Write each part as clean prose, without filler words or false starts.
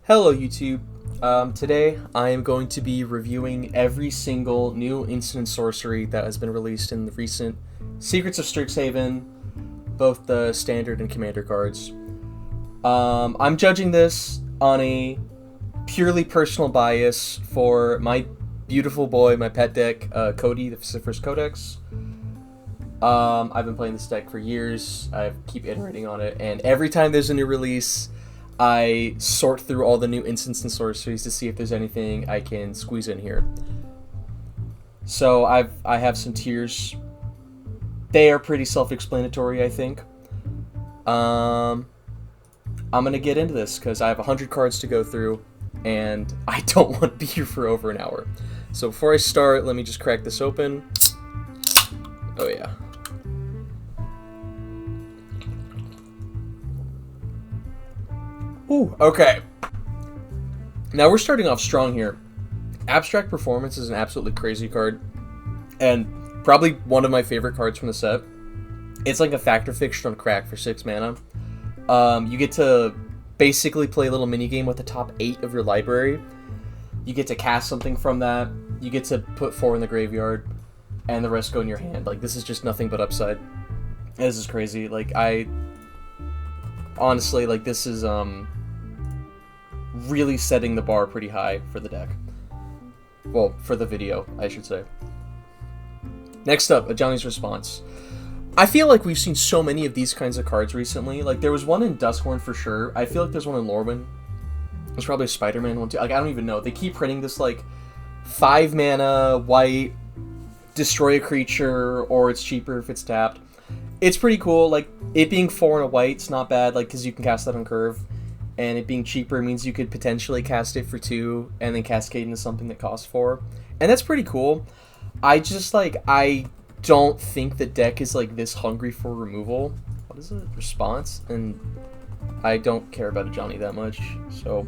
Hello YouTube. Today I am going to be reviewing every single new instant sorcery that has been released in the recent Secrets of Strixhaven, both the standard and commander cards. I'm judging this on a purely personal bias for my beautiful boy, my pet deck, Cody, the Vociferous Codex. I've been playing this deck for years. I keep iterating on it, and every time there's a new release, I sort through all the new instants and sorceries to see if there's anything I can squeeze in here. So I have some tiers. They are pretty self-explanatory, I think. I'm gonna get into this because I have 100 cards to go through, and I don't want to be here for over an hour. So before I start, let me just crack this open. Oh yeah. Ooh, okay. Now we're starting off strong here. Abstract Performance is an absolutely crazy card, and probably one of my favorite cards from the set. It's like a Factor Fiction on crack for 6 mana. You get to basically play a little minigame with the top 8 of your library. You get to cast something from that. You get to put 4 in the graveyard, and the rest go in your hand. Like, this is just nothing but upside. This is crazy. Like, honestly, like, this is, really setting the bar pretty high for the deck. Well, for the video, I should say. Next up, a Johnny's Response. I feel like we've seen so many of these kinds of cards recently. Like, there was one in Duskhorn for sure. I feel like there's one in Lorwyn. There's probably a Spider-Man one too. Like, I don't even know. They keep printing this, like, 5 mana, white, destroy a creature, or it's cheaper if it's tapped. It's pretty cool. Like, it being 4 and a white's not bad, like, because you can cast that on curve. And it being cheaper means you could potentially cast it for 2 and then cascade into something that costs 4. And that's pretty cool. I just, like, I don't think the deck is, like, this hungry for removal. What is it? Response? And I don't care about a Johnny that much. So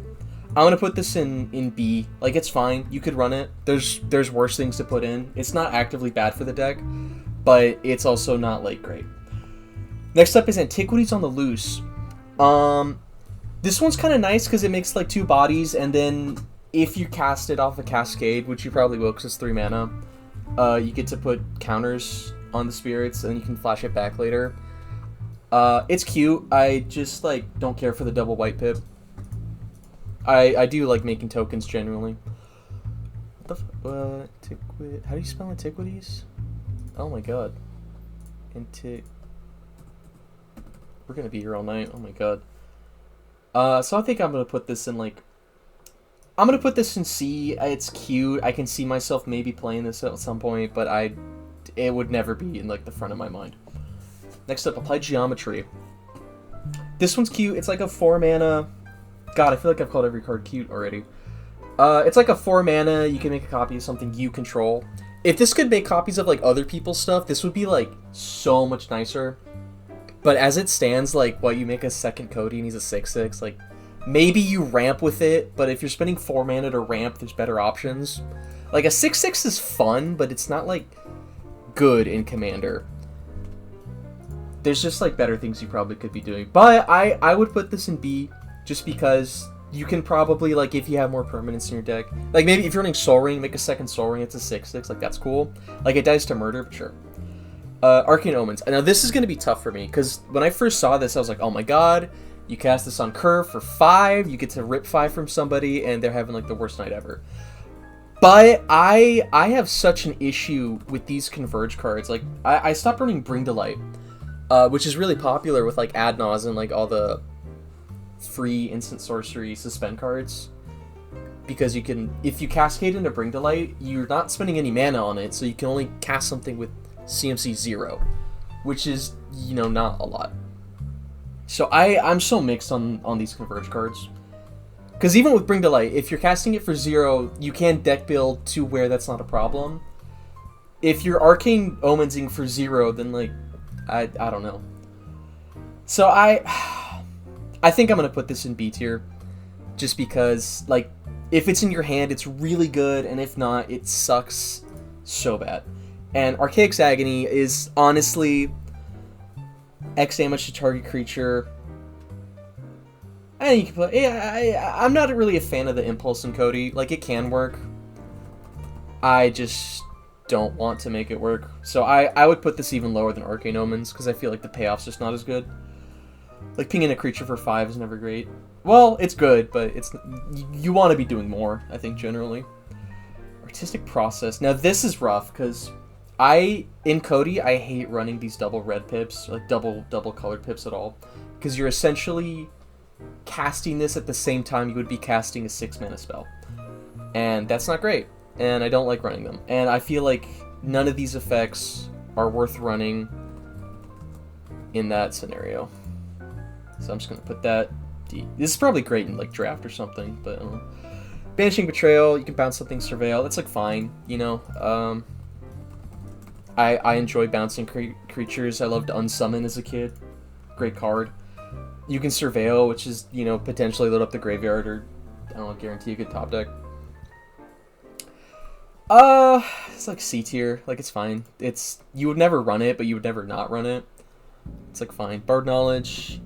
I'm going to put this in B. Like, it's fine. You could run it. There's worse things to put in. It's not actively bad for the deck, but it's also not, like, great. Next up is Antiquities on the Loose. This one's kind of nice because it makes, like, 2 bodies, and then if you cast it off a Cascade, which you probably will because it's 3 mana, you get to put counters on the spirits, and you can flash it back later. It's cute. I just, like, don't care for the double white pip. I do like making tokens generally. What the how do you spell Antiquities? Oh my god. We're gonna be here all night. Oh my god. So I think I'm going to put this in, like, I'm going to put this in C. It's cute. I can see myself maybe playing this at some point, but it would never be in, like, the front of my mind. Next up, Applied Geometry. This one's cute. It's like a 4 mana. God, I feel like I've called every card cute already. It's like a 4 mana. You can make a copy of something you control. If this could make copies of, like, other people's stuff, this would be, like, so much nicer. But as it stands, like, you make a second Cody and he's a 6/6, like, maybe you ramp with it, but if you're spending 4 mana to ramp, there's better options. Like, a 6/6 is fun, but it's not, like, good in Commander. There's just, like, better things you probably could be doing. But I would put this in B, just because you can probably, like, if you have more permanents in your deck, like, maybe if you're running Soul Ring, make a second Soul Ring, it's a 6/6, like, that's cool. Like, it dies to murder, but sure. Arcane Omens. Now, this is going to be tough for me, because when I first saw this, I was like, oh my god, you cast this on curve for 5, you get to rip 5 from somebody, and they're having, like, the worst night ever. But I have such an issue with these Converge cards. Like, I stopped running Bring to Light, which is really popular with, like, Ad Nauseam and, like, all the free instant sorcery suspend cards. Because you can, if you cascade into Bring to Light, you're not spending any mana on it, so you can only cast something with CMC 0, which is, you know, not a lot. So I'm so mixed on these Converge cards. Because even with Bring to Light, if you're casting it for 0, you can deck build to where that's not a problem. If you're Arcane Omensing for 0, then, like, I don't know. So I think I'm going to put this in B tier. Just because, like, if it's in your hand, it's really good, and if not, it sucks so bad. And Archaic's Agony is honestly X damage to target creature. I think you can play. Yeah, I'm not really a fan of the impulse in Cody. Like, it can work. I just don't want to make it work. So I would put this even lower than Arcane Omens, because I feel like the payoff's just not as good. Like, pinging a creature for 5 is never great. Well, it's good, but it's you want to be doing more, I think, generally. Artistic Process. Now, this is rough, because in Cody, I hate running these double red pips, like double colored pips at all, because you're essentially casting this at the same time you would be casting a 6-mana spell. And that's not great, and I don't like running them. And I feel like none of these effects are worth running in that scenario. So I'm just going to put that D. This is probably great in, like, draft or something, but I don't know. Banishing Betrayal, you can bounce something, Surveil. That's, like, fine, you know. I enjoy bouncing creatures. I loved Unsummon as a kid. Great card. You can Surveil, which is, you know, potentially load up the graveyard, or, I don't know, guarantee a good top deck. It's like C tier. Like, it's fine. You would never run it, but you would never not run it. It's, like, fine. Bard Knowledge.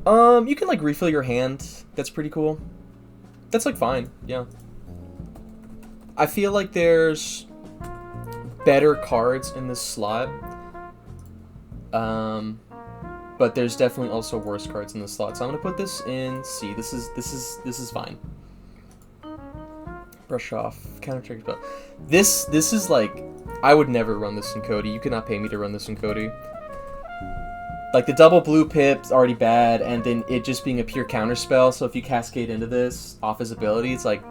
You can, like, refill your hand. That's pretty cool. That's, like, fine. Yeah. I feel like there's better cards in this slot. But there's definitely also worse cards in this slot. So I'm gonna put this in C. This is fine. Brush off. Counter trigger spell. This is like, I would never run this in Cody. You could not pay me to run this in Cody. Like, the double blue pip's already bad, and then it just being a pure counter spell, so if you cascade into this off his ability, it's like,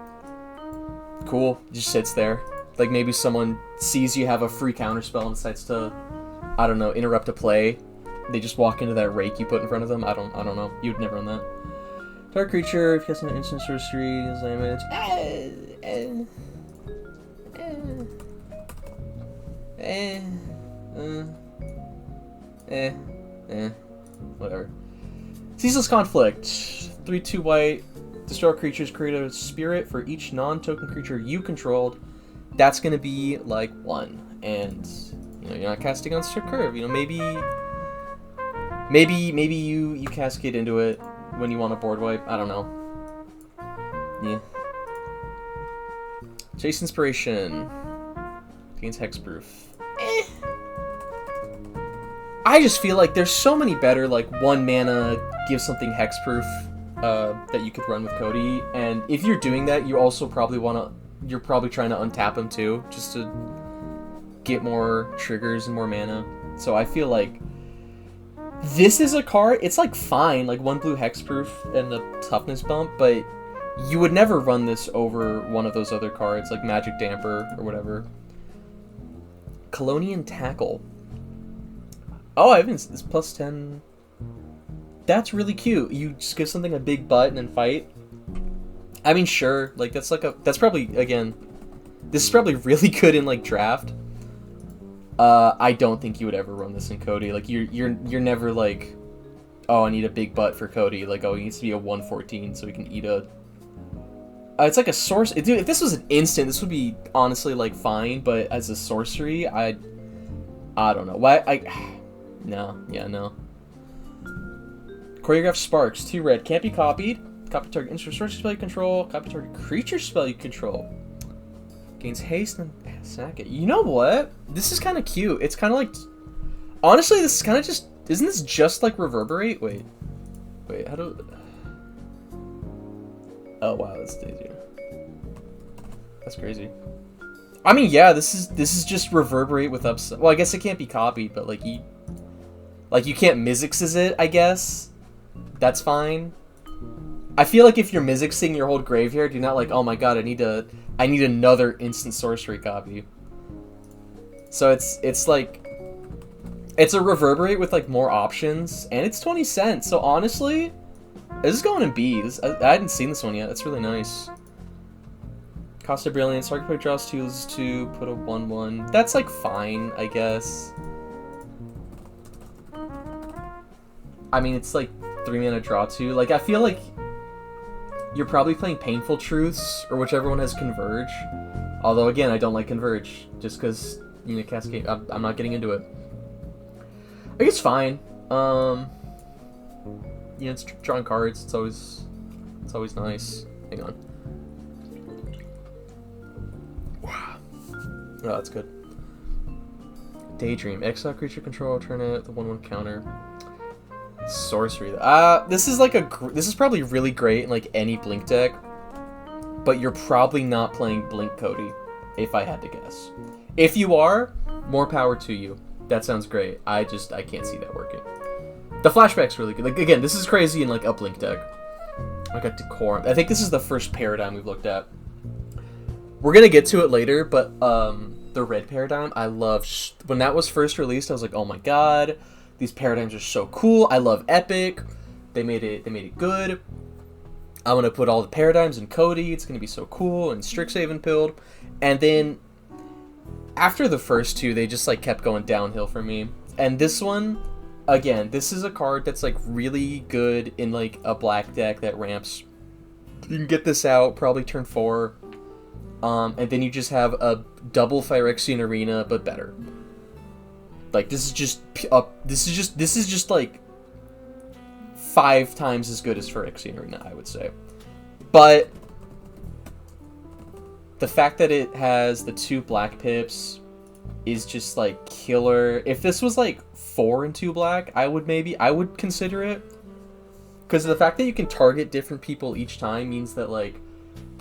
cool, it just sits there. Like, maybe someone sees you have a free counter spell and decides to, I don't know, interrupt a play. They just walk into that rake you put in front of them. I don't know. You'd never run that. Target creature, if you cast an instant sorcery, deals damage. Whatever. Ceaseless Conflict. 3/2 white. Destroy creatures, create a spirit for each non-token creature you controlled. That's gonna be like 1. And, you know, you're not casting on Strict Curve. You know, maybe you cascade into it when you want a board wipe. I don't know. Yeah. Chase Inspiration. Gains Hexproof. I just feel like there's so many better, like, 1 mana, give something hexproof that you could run with Cody. And if you're doing that, you also probably you're probably trying to untap him too, just to get more triggers and more mana. So I feel like this is a card, it's like fine, like 1 blue hexproof and a toughness bump, but you would never run this over one of those other cards, like Magic Damper or whatever. Colonian Tackle. Oh, it's plus 10. That's really cute. You just give something a big butt and then fight. I mean, sure. Like, that's probably, again, this is probably really good in, like, draft. I don't think you would ever run this in Cody. Like, you're never like, oh, I need a big butt for Cody. Like, oh, he needs to be a 1/14 so he can eat a... it's like a source... Dude, if this was an instant, this would be, honestly, like, fine. But as a sorcery, I don't know. Why? No. Yeah, no. Choreographed Sparks. 2 red. Can't be copied. Copy target instant sorcery spell you control. Copy target creature spell you control. Gains haste and sack it. You know what? This is kind of cute. It's kind of like... Honestly, this is kind of just... Isn't this just like Reverberate? Wait, how do... Oh, wow, that's easier. That's crazy. I mean, yeah, this is just Reverberate with upside. Well, I guess it can't be copied, but like you can't Mizzix's it, I guess. That's fine. I feel like if you're Mizzixing your whole graveyard, you're not like, oh my god, I need another instant sorcery copy. So it's like, it's a Reverberate with like more options, and it's 20 cents. So honestly, this is going in B. I hadn't seen this one yet. That's really nice. Cost of Brilliance. Target player draws 2, loses 2, put a 1/1. That's like fine, I guess. I mean, it's like 3 mana draw 2. Like, I feel like you're probably playing Painful Truths, or whichever one has Converge. Although, again, I don't like Converge, just because, you know, Cascade, I'm not getting into it. I guess fine. it's drawing cards. It's always nice. Hang on. Wow. Oh, that's good. Daydream. Exile creature control alternate. The 1/1 counter. Sorcery. This is probably really great in like any Blink deck, but you're probably not playing Blink Cody, if I had to guess. If you are, more power to you. That sounds great. I can't see that working. The flashback's really good. Like again, this is crazy in like a Blink deck. I got Decorum. I think this is the first paradigm we've looked at. We're gonna get to it later, but the red paradigm, I love. When that was first released, I was like, oh my god. These paradigms are so cool. I love Epic. They made it good. I'm gonna put all the paradigms in Cody. It's gonna be so cool, and Strixhaven pilled. And then after the first two, they just like kept going downhill for me. And this one, again, this is a card that's like really good in like a black deck that ramps. You can get this out probably turn 4. And then you just have a double Phyrexian Arena, but better. Like this is just like 5 times as good as Phyrexian Arena, I would say. But the fact that it has the 2 black pips is just like killer. If this was like 4 and 2 black, I would consider it. Because the fact that you can target different people each time means that like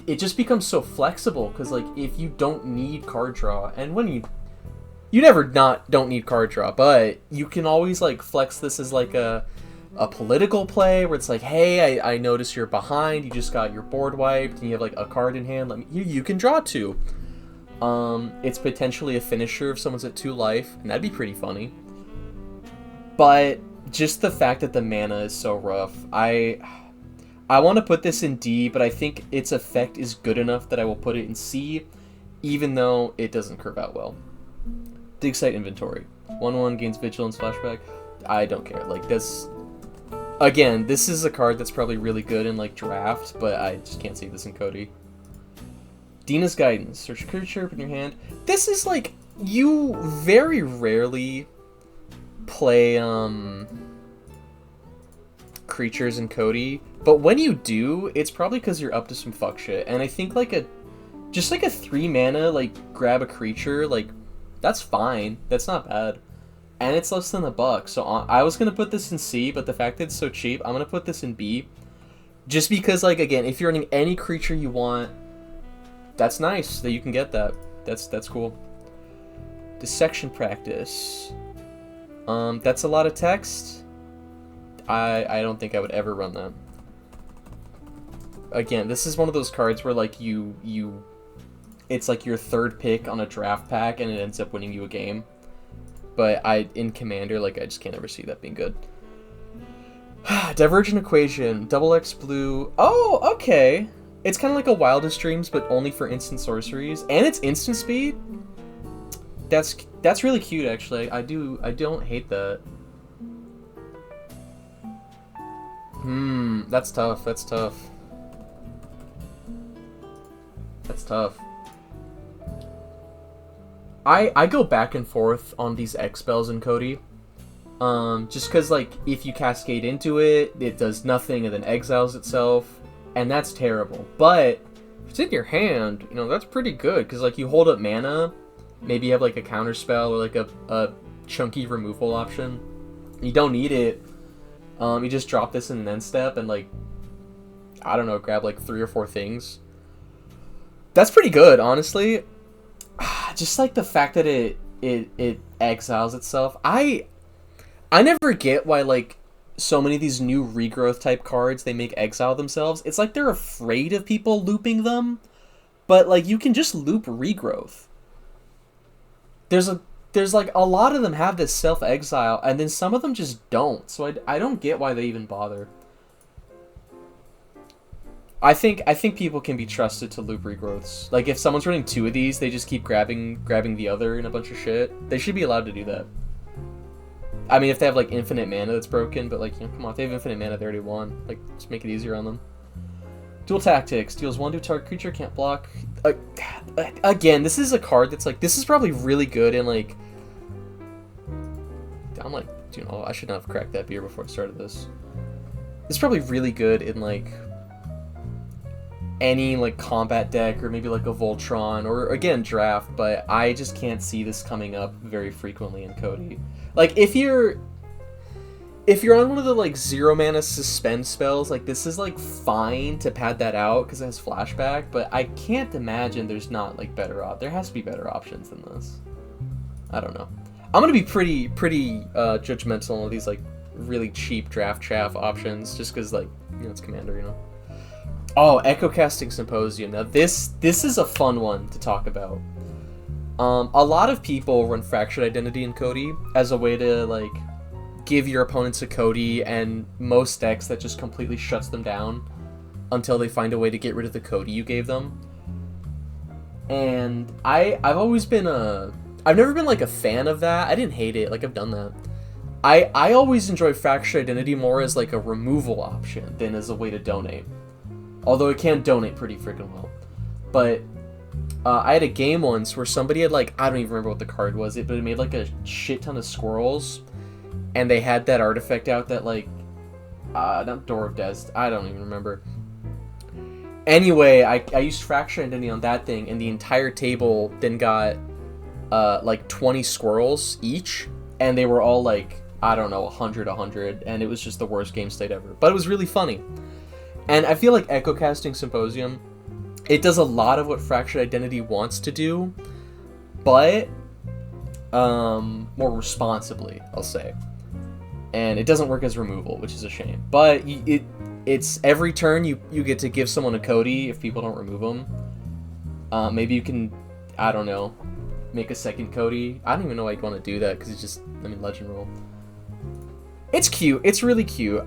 it just becomes so flexible. Because like if you don't need card draw, and when you never don't need card draw, but you can always like flex this as like a political play where it's like, hey, I notice you're behind, you just got your board wiped, and you have like a card in hand. You can draw 2. It's potentially a finisher if someone's at 2 life, and that'd be pretty funny. But just the fact that the mana is so rough, I want to put this in D, but I think its effect is good enough that I will put it in C, even though it doesn't curve out well. Dig Site Inventory. 1/1 gains Vigilance flashback. I don't care. Like this. Again, this is a card that's probably really good in like draft, but I just can't see this in Cody. Dina's Guidance. Search a creature, put in your hand. This is like, you very rarely play creatures in Cody, but when you do, it's probably because you're up to some fuck shit. And I think like just like a 3 mana, like grab a creature, like that's fine. That's not bad. And it's less than $1. So I was going to put this in C, but the fact that it's so cheap, I'm going to put this in B. Just because, like, again, if you're running any creature you want, that's nice that you can get that. That's cool. Dissection Practice. That's a lot of text. I don't think I would ever run that. Again, this is one of those cards where, like, it's like your 3rd pick on a draft pack, and it ends up winning you a game. But in Commander, like, I just can't ever see that being good. Divergent Equation, double X blue. Oh, okay. It's kind of like a Wildest Dreams, but only for instant sorceries, and it's instant speed. That's really cute, actually. I don't hate that. That's tough. That's tough. That's tough. I go back and forth on these X spells in Cody. Just because, like, if you cascade into it, it does nothing and then exiles itself, and that's terrible. But if it's in your hand, you know, that's pretty good, because, like, you hold up mana, maybe you have, like, a counter spell or, like, a chunky removal option. You don't need it. You just drop this in an end step and, like, I don't know, grab, like, 3 or 4 things. That's pretty good, honestly. Just like the fact that it exiles itself. I never get why, like, so many of these new regrowth type cards, they make exile themselves. It's like they're afraid of people looping them, but like you can just loop regrowth. There's like a lot of them have this self exile, and then some of them just don't. So I don't get why they even bother. I think people can be trusted to loop regrowths. Like, if someone's running 2 of these, they just keep grabbing the other and a bunch of shit. They should be allowed to do that. I mean, if they have, like, infinite mana that's broken, but, like, you know, come on, if they have infinite mana, they already won. Like, just make it easier on them. Dual Tactics. Deals 1 to target creature, can't block. Again, this is a card that's, like, this is probably really good in, like... I'm like, you know, I should not have cracked that beer before I started this. It's probably really good in like any like combat deck or maybe like a Voltron or again draft, but I just can't see this coming up very frequently in Cody. Like if you're on one of the like 0 mana suspend spells, like this is like fine to pad that out because it has flashback, but I can't imagine there's not like there has to be better options than this. I don't know. I'm gonna be pretty judgmental on these like really cheap draft chaff options just because like, you know, it's Commander, you know. Oh, Echo Casting Symposium. Now this is a fun one to talk about. A lot of people run Fractured Identity in Cody as a way to like give your opponents a Cody, and most decks that just completely shuts them down until they find a way to get rid of the Cody you gave them. And I've never been like a fan of that. I didn't hate it, like I've done that. I always enjoy Fractured Identity more as like a removal option than as a way to donate. Although it can donate pretty freaking well. But I had a game once where somebody had like, I don't even remember what the card was, but it made like a shit ton of squirrels. And they had that artifact out that like, not Door of Death, I don't even remember. Anyway, I used Fractured Identity on that thing, and the entire table then got like 20 squirrels each. And they were all like, I don't know, 100, and it was just the worst game state ever. But it was really funny. And I feel like Echo Casting Symposium, it does a lot of what Fractured Identity wants to do, but more responsibly, I'll say. And it doesn't work as removal, which is a shame. But it's every turn you get to give someone a Cody if people don't remove them. Maybe you can, I don't know, make a second Cody. I don't even know why you'd want to do that, because it's just, I mean, legend rule. It's cute. It's really cute.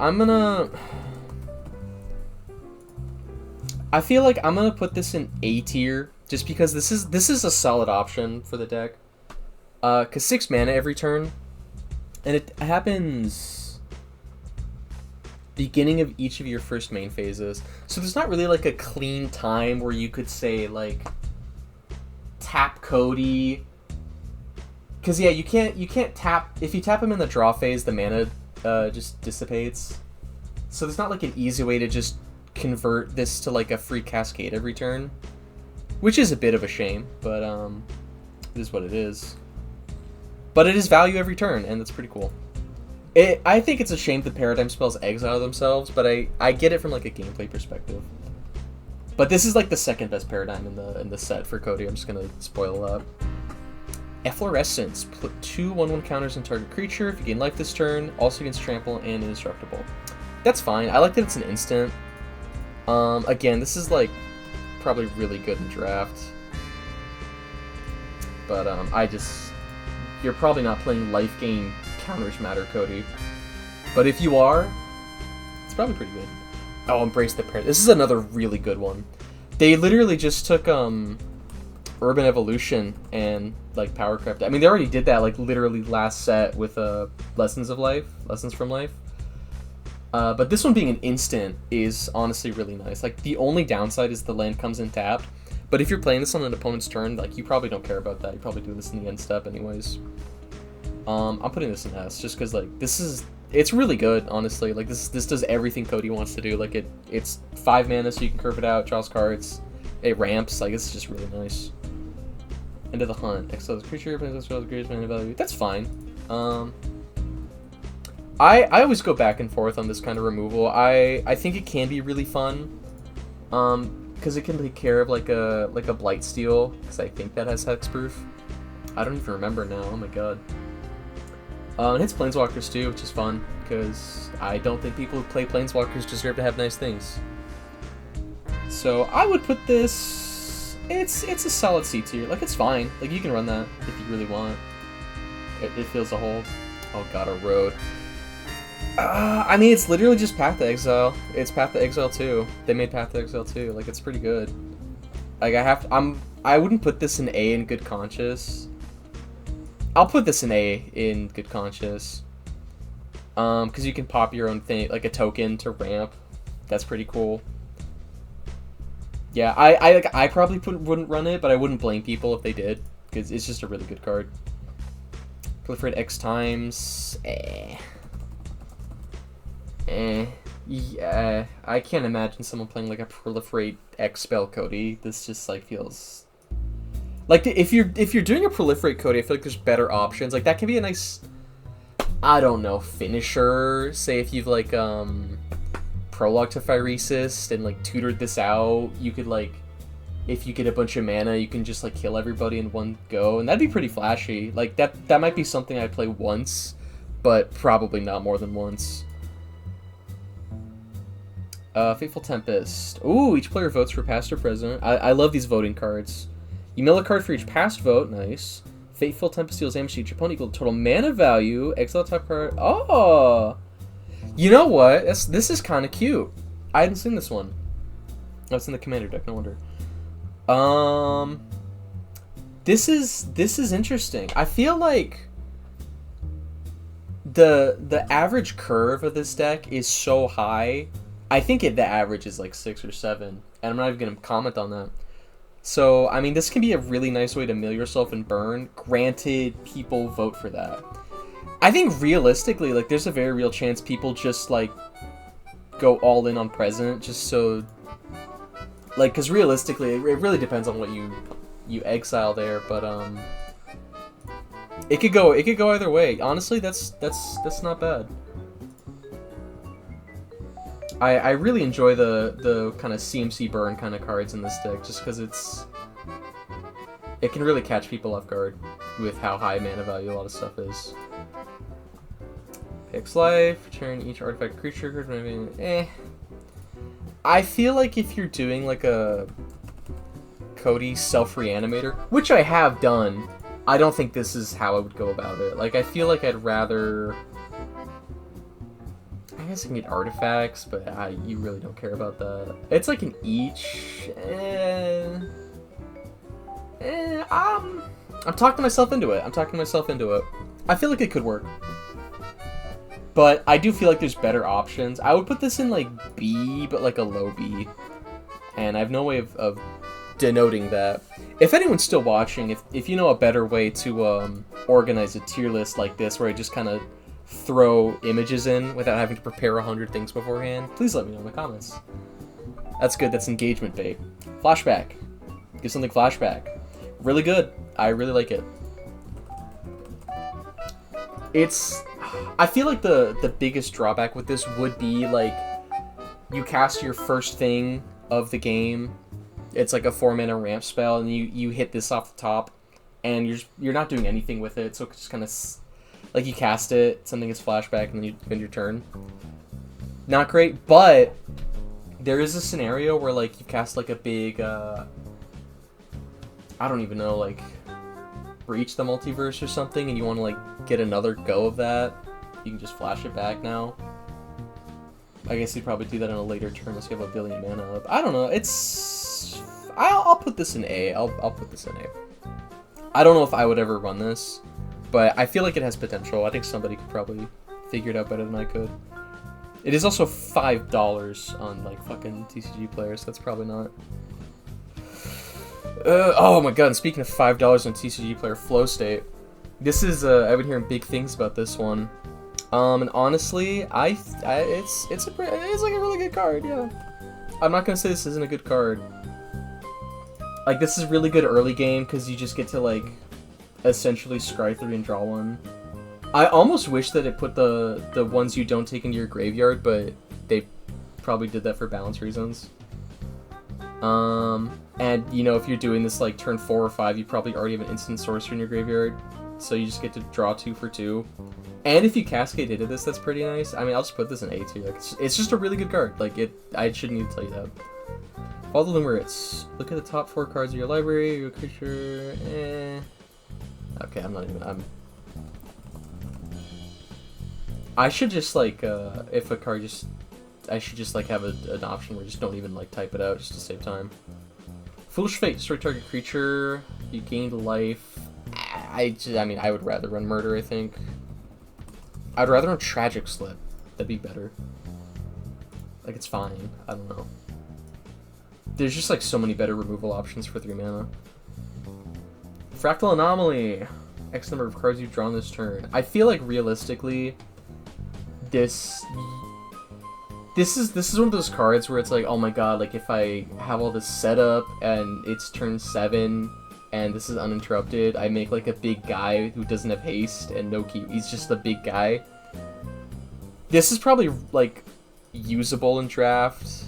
I feel like I'm gonna put this in A tier, just because this is a solid option for the deck. Cause 6 mana every turn, and it happens beginning of each of your first main phases. So there's not really like a clean time where you could say like tap Cody. Cause yeah, you can't tap, if you tap him in the draw phase, the mana just dissipates. So there's not like an easy way to just convert this to like a free cascade every turn, which is a bit of a shame, but it is what it is. But it is value every turn, and that's pretty cool. I think it's a shame the paradigm spells exile themselves, but I get it from like a gameplay perspective. But this is like the second best paradigm in the set for Cody. I'm just gonna spoil it up. Efflorescence. Put 2 1/1 counters on target creature. If you gain life this turn, also against trample and indestructible. That's fine. I like that it's an instant. Again, this is like probably really good in draft. But you're probably not playing life gain counters matter, Cody. But if you are, it's probably pretty good. Oh, Embrace the Pair. This is another really good one. They literally just took Urban Evolution and like Power Crept. I mean, they already did that like literally last set with Lessons from Life. But this one being an instant is honestly really nice. Like, the only downside is the land comes in tapped. But if you're playing this on an opponent's turn, like, you probably don't care about that. You probably do this in the end step anyways. I'm putting this in S just because, like, it's really good, honestly. Like, this does everything Cody wants to do. Like, it's 5 mana, so you can curve it out, draws cards. It ramps. Like, it's just really nice. End of the Hunt. Exile the creature, plays this with greatest mana value. That's fine. I always go back and forth on this kind of removal. I think it can be really fun, because it can take care of like a Blightsteel, because I think that has hexproof. I don't even remember now. Oh my god. It hits Planeswalkers too, which is fun, because I don't think people who play Planeswalkers deserve to have nice things. So I would put this. It's a solid C tier. Like, it's fine. Like, you can run that if you really want. It feels a hold. Oh god, a road. I mean, it's literally just Path to Exile. It's Path to Exile 2. They made Path to Exile 2. Like, it's pretty good. Like, I wouldn't put this in A in Good Conscience. I'll put this in A in Good Conscience. Because you can pop your own thing, like a token to ramp. That's pretty cool. Yeah, I probably wouldn't run it, but I wouldn't blame people if they did, because it's just a really good card. Proliferate X times. Yeah, I can't imagine someone playing like a proliferate X spell Cody. This just like feels like if you're doing a proliferate Cody, I feel like there's better options. Like that can be a nice, I don't know, finisher. Say if you've like prologue to Phyresis and like tutored this out, you could like, if you get a bunch of mana, you can just like kill everybody in one go, and that'd be pretty flashy. Like that might be something I'd play once, but probably not more than once. Fateful Tempest. Ooh, each player votes for past or present. I love these voting cards. You mill a card for each past vote. Nice. Fateful Tempest deals damage to each opponent equal to total mana value. Exile top card. Oh! You know what? This is kind of cute. I hadn't seen this one. Oh, it's in the commander deck. No wonder. This is interesting. I feel like the average curve of this deck is so high. I think the average is like 6 or 7, and I'm not even gonna comment on that. So I mean, this can be a really nice way to mill yourself and burn. Granted, people vote for that. I think realistically, like, there's a very real chance people just like go all in on present, just so, like, because realistically, it really depends on what you exile there, but it could go either way. Honestly, that's not bad. I really enjoy the kind of CMC burn kind of cards in this deck, just because it can really catch people off guard with how high mana value a lot of stuff is. Pix life, turn each artifact creature. I feel like if you're doing like a Cody self-reanimator, which I have done, I don't think this is how I would go about it. Like, I feel like I'd rather, I guess I can get artifacts, but you really don't care about that. It's like an each. I'm talking myself into it. I feel like it could work. But I do feel like there's better options. I would put this in like B, but like a low B. And I have no way of denoting that. If anyone's still watching, if you know a better way to organize a tier list like this, where I just kind of throw images in without having to prepare 100 things beforehand, please let me know in the comments. That's good. That's engagement bait. Flashback. Give something flashback. Really good. I really like it. I feel like the biggest drawback with this would be, like, you cast your first thing of the game. It's like a 4-mana ramp spell, and you hit this off the top, and you're not doing anything with it, so it's just kind of like you cast it, something gets flashback, and then you end your turn. Not great, but there is a scenario where, like, you cast like a big I don't even know, like, Breach the Multiverse or something, and you want to like get another go of that, you can just flash it back now. I guess you'd probably do that on a later turn unless you have a billion mana up. I don't know. I'll put this in A. I'll put this in A. I don't know if I would ever run this, but I feel like it has potential. I think somebody could probably figure it out better than I could. It is also $5 on like fucking TCG players, so that's probably not. Oh my god, and speaking of $5 on TCG player, Flow State. This is, I've been hearing big things about this one. And honestly, it's like a really good card, yeah. I'm not gonna say this isn't a good card. Like, this is really good early game, because you just get to, like, essentially scry 3 and draw 1. I almost wish that it put the ones you don't take into your graveyard, but they probably did that for balance reasons. And, you know, if you're doing this, like, turn 4 or 5, you probably already have an instant sorcery in your graveyard, so you just get to draw 2 for 2. And if you cascade into this, that's pretty nice. I mean, I'll just put this in A tier. Like, it's just a really good card. Like, I shouldn't need to tell you that. All the limerits. Look at the top 4 cards of your library. Your creature. Okay, I'm not even. I should just, like, if a card just. I should just, like, have an option where just don't even, like, type it out just to save time. Foolish Fate. Destroy target creature. You gained life. I mean, I would rather run Murder, I think. I'd rather run Tragic Slip. That'd be better. Like, it's fine. I don't know. There's just, like, so many better removal options for 3 mana. Fractal Anomaly. X number of cards you've drawn this turn. I feel like, realistically, this... this is one of those cards where it's like, oh my god, like if I have all this setup and it's turn 7 and this is uninterrupted, I make like a big guy who doesn't have haste and no key. He's just a big guy. This is probably like usable in draft.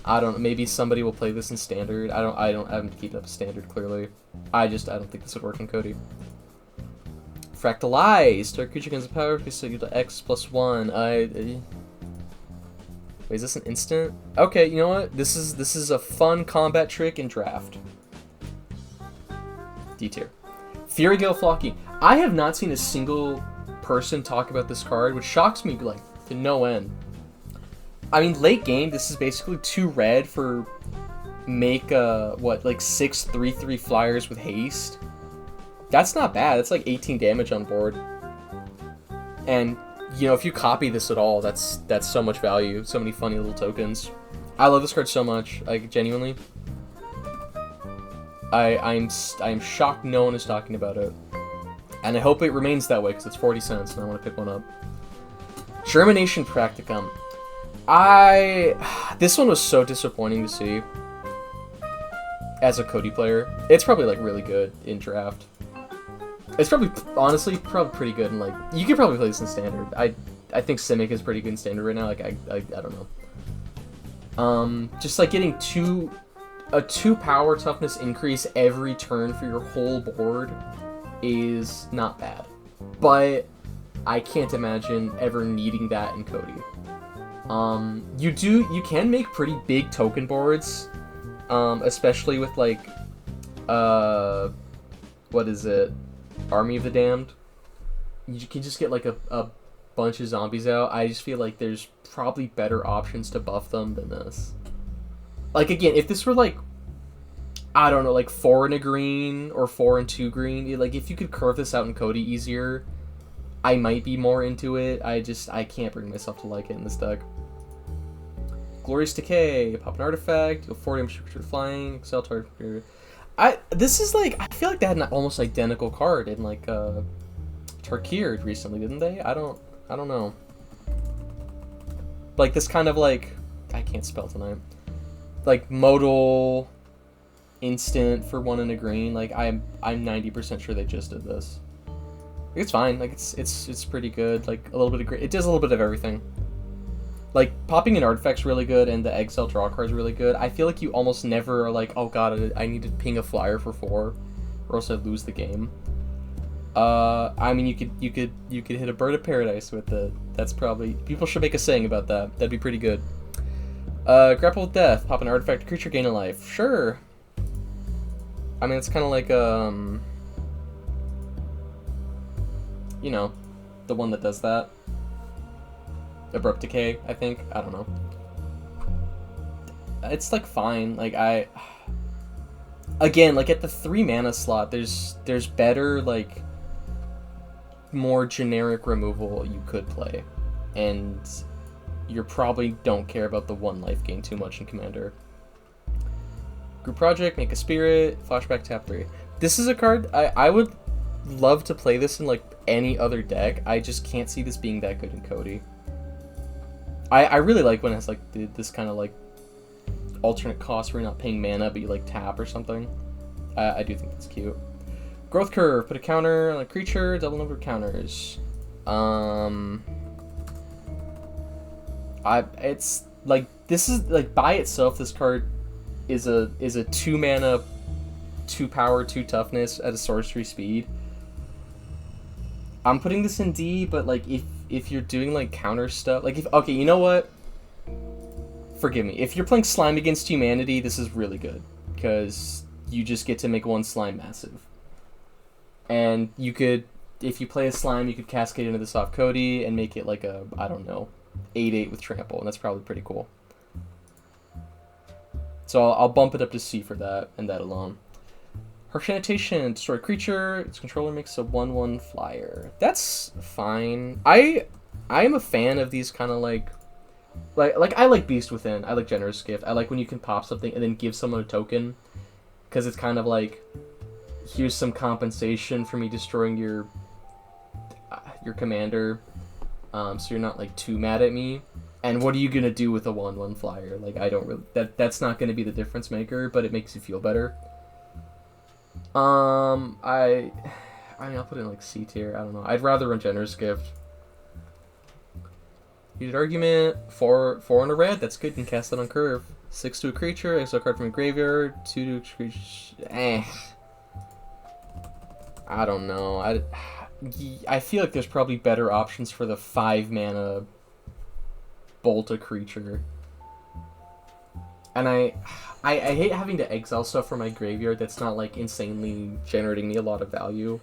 I don't know, maybe somebody will play this in standard. I haven't keeping up standard clearly. I don't think this would work in Cody. Fractalize! Start creature gains power, so you to X plus 1. Wait, is this an instant? Okay, you know what? This is a fun combat trick in draft. D tier. Fury Gale Flocky. I have not seen a single person talk about this card, which shocks me like to no end. I mean, late game, this is basically 2 red for make like 6 3/3 flyers with haste. That's not bad. That's like 18 damage on board. And you know, if you copy this at all, that's so much value. So many funny little tokens. I love this card so much. Like genuinely. I'm shocked no one is talking about it. And I hope it remains that way because it's 40 cents and I want to pick one up. Germination Practicum. This one was so disappointing to see as a Cody player. It's probably like really good in draft. It's probably, honestly, probably pretty good in like, you could probably play this in standard. I think Simic is pretty good in standard right now. Like I don't know. Just like getting a 2 power toughness increase every turn for your whole board is not bad. But I can't imagine ever needing that in Cody. You can make pretty big token boards, especially with like, what is it? Army of the Damned. You can just get like a bunch of zombies out. I just feel like there's probably better options to buff them than this. Like again, if this were like, I don't know, like 4 and a green or 4 and 2 green, like if you could curve this out in Cody easier, I might be more into it. I can't bring myself to like it in this deck. Glorious Decay, pop an artifact, deal 4 damage to flying, excel target. This is like, I feel like they had an almost identical card in like Tarkir recently, didn't they? I don't know. Like this kind of like, I can't spell tonight. Like modal instant for 1 and a green. Like I'm 90% sure they just did this. It's fine. Like it's pretty good. Like a little bit of great. It does a little bit of everything. Like, popping an artifact's really good, and the Exile draw card's really good. I feel like you almost never are like, oh god, I need to ping a flyer for 4, or else I'd lose the game. I mean, you could hit a Bird of Paradise with it. That's probably, people should make a saying about that. That'd be pretty good. Grapple with Death, pop an artifact, creature, gain a life. Sure. I mean, it's kind of like, you know, the one that does that. Abrupt Decay, I think. I don't know. It's like fine. Like again, like at the 3 mana slot, there's better like more generic removal you could play, and you probably don't care about the 1 life gain too much in Commander. Group Project, make a Spirit, flashback, tap 3. This is a card I would love to play this in like any other deck. I just can't see this being that good in Cody. I really like when it has like this kind of like alternate cost where you're not paying mana but you like tap or something. I do think that's cute. Growth Curve, put a counter on a creature, double number of counters. It's like, this is like by itself, this card is a 2 mana, 2 power, 2 toughness at a sorcery speed. I'm putting this in D, but like if you're doing like counter stuff, like okay, you know what? Forgive me. If you're playing Slime Against Humanity, this is really good because you just get to make 1 slime massive. And you could, if you play a slime, you could cascade into this off Cody and make it like a, I don't know, 8/8 with trample, and that's probably pretty cool. So I'll bump it up to C for that and that alone. Harsh Annotation, destroy creature, its controller makes a 1/1 flyer. That's fine. I am a fan of these kind of like I like Beast Within. I like Generous Gift. I like when you can pop something and then give someone a token, because it's kind of like, here's some compensation for me destroying your commander, so you're not like too mad at me. And what are you gonna do with a 1/1 flyer? Like, I don't really... That's not gonna be the difference maker, but it makes you feel better. I mean, I'll put it in, like, C tier. I don't know. I'd rather run Generous Gift. Heated Argument. 4 and a red. That's good. You can cast it on curve. 6 to a creature. Exile a card from your graveyard. 2 to a creature. I don't know. I feel like there's probably better options for the 5 mana bolt a creature. And I hate having to exile stuff from my graveyard that's not, like, insanely generating me a lot of value.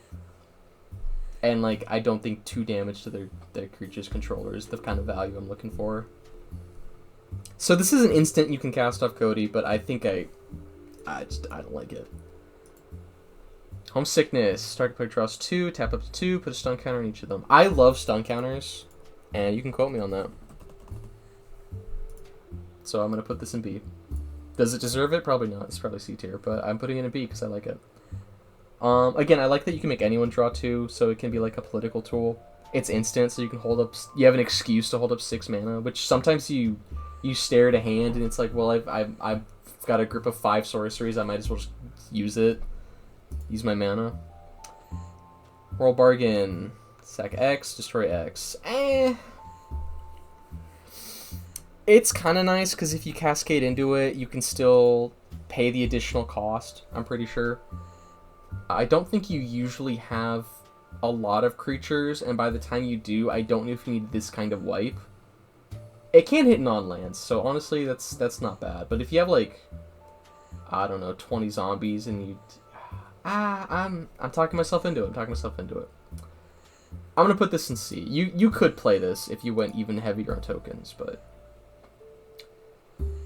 And, like, I don't think 2 damage to their creature's controller is the kind of value I'm looking for. So this is an instant you can cast off Cody, but I think I don't like it. Homesickness. Start player draws 2, tap up to 2, put a stun counter on each of them. I love stun counters, and you can quote me on that. So I'm going to put this in B. Does it deserve it? Probably not. It's probably C tier, but I'm putting it in B because I like it. Again, I like that you can make anyone draw 2, so it can be like a political tool. It's instant, so you can hold up... You have an excuse to hold up 6 mana, which sometimes you stare at a hand, and it's like, well, I've got a group of 5 sorceries, I might as well just use it. Use my mana. Roll Bargain. Sack X, destroy X. It's kind of nice, because if you cascade into it, you can still pay the additional cost, I'm pretty sure. I don't think you usually have a lot of creatures, and by the time you do, I don't know if you need this kind of wipe. It can hit non-lands, so honestly, that's not bad. But if you have, like, I don't know, 20 zombies, and you... I'm talking myself into it. I'm gonna put this in C. You could play this if you went even heavier on tokens, but...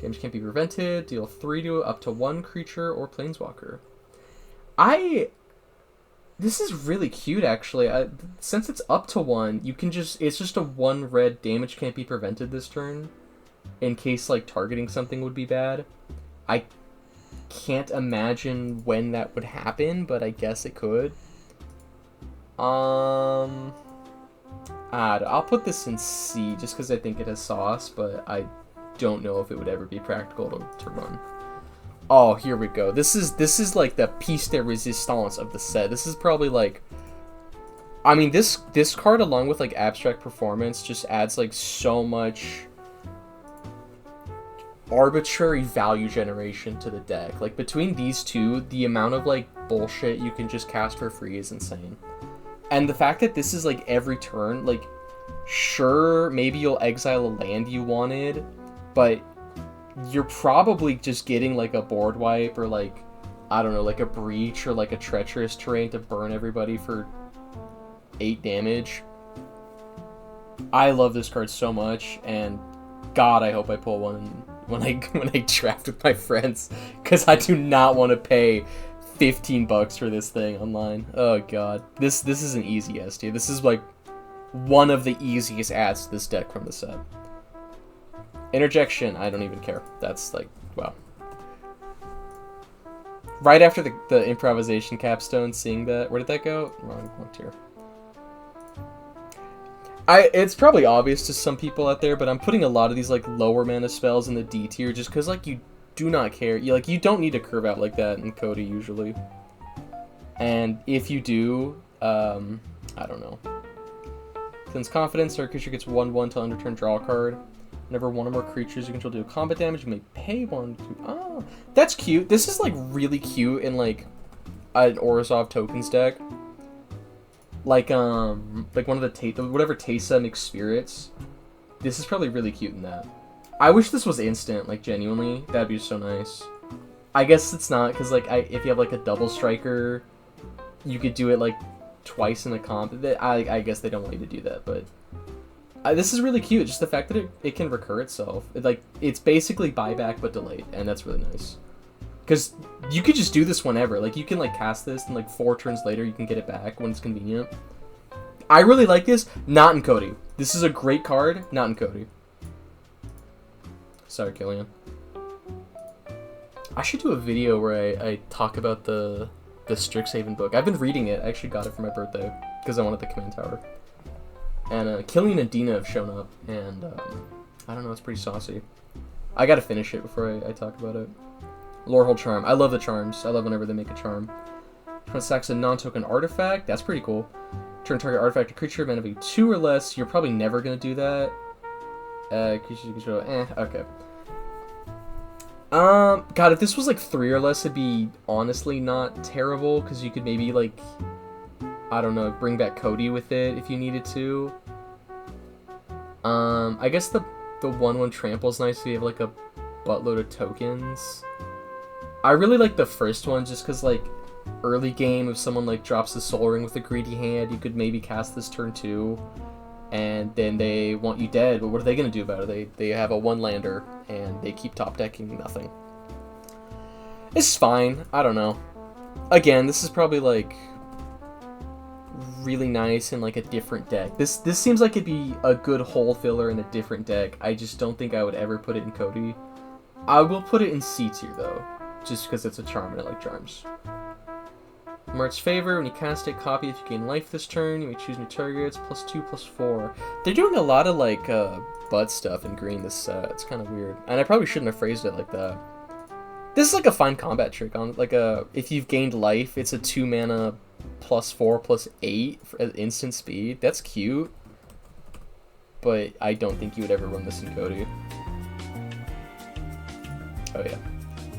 Damage can't be prevented. Deal 3 to up to 1 creature or planeswalker. This is really cute, actually. Since it's up to 1, you can just... It's just a 1 red damage can't be prevented this turn. In case, like, targeting something would be bad. I can't imagine when that would happen, but I guess it could. I'll put this in C, just because I think it has sauce, but I don't know if it would ever be practical to run. Oh, here we go. This is like the piece de resistance of the set. This is probably like... I mean, this card, along with, like, Abstract Performance, just adds, like, so much arbitrary value generation to the deck. Like, between these two, the amount of, like, bullshit you can just cast for free is insane. And the fact that this is, like, every turn, like, sure, maybe you'll exile a land you wanted, but you're probably just getting, like, a board wipe or, like, I don't know, like a breach or, like, a treacherous terrain to burn everybody for 8 damage. I love this card so much, and God, I hope I pull one when I draft with my friends, because I do not want to pay $15 for this thing online. Oh God, this is an easy S tier. This is like one of the easiest adds to this deck from the set. Interjection, I don't even care. That's like, wow. Right after the improvisation capstone, seeing that, where did that go? Wrong tier. It's probably obvious to some people out there, but I'm putting a lot of these, like, lower mana spells in the D tier just because, like, you do not care. You don't need to curve out like that in Cody usually. And if you do, I don't know. Cleanse Confidence, our creature gets 1/1 till end of turn, draw a card. Whenever one or more creatures you control do combat damage, you may pay 1 to... Oh, that's cute. This is, like, really cute in, like, an Orzhov tokens deck. Like one of the whatever Teysa makes spirits. This is probably really cute in that. I wish this was instant, like, genuinely. That'd be so nice. I guess it's not, because, like, if you have, like, a double striker, you could do it, like, twice in a comp. I guess they don't want you to do that, but... this is really cute, just the fact that it can recur itself. It's basically buyback, but delayed, and that's really nice. Because you could just do this whenever. Like, you can, like, cast this, and, like, 4 turns later, you can get it back when it's convenient. I really like this. Not in Cody. This is a great card. Not in Cody. Sorry, Killian. I should do a video where I talk about the Strixhaven book. I've been reading it. I actually got it for my birthday, because I wanted the command tower. And Killian and Dina have shown up, and I don't know, it's pretty saucy. I gotta finish it before I talk about it. Lorehold Charm. I love the charms. I love whenever they make a charm. Sacks a non-token artifact. That's pretty cool. Turn target artifact to creature, mana value 2 or less. You're probably never gonna do that. Creature you control. Okay. God, if this was like 3 or less, it'd be honestly not terrible, because you could maybe, like, I don't know, bring back Cody with it if you needed to. I guess the 1/1 trample's nice if you have, like, a buttload of tokens. I really like the first one just because, like, early game, if someone, like, drops the Soul Ring with a greedy hand, you could maybe cast this turn 2, and then they want you dead, but what are they going to do about it? They have a 1-lander, and they keep top-decking nothing. This is fine. I don't know. Again, this is probably, like, really nice in, like, a different deck. This seems like it'd be a good hole filler in a different deck. I just don't think I would ever put it in Cody. I will put it in C tier, though, just because it's a charm and I like charms. Mart's Favor, when you cast it, copy if you gain life this turn, you may choose new targets, +2/+4. They're doing a lot of, like, butt stuff in green this set. It's kind of weird. And I probably shouldn't have phrased it like that. This is, like, a fine combat trick. On like, if you've gained life, it's a 2 mana +4/+8 at instant speed. That's cute. But I don't think you would ever run this in Cody. Oh, yeah.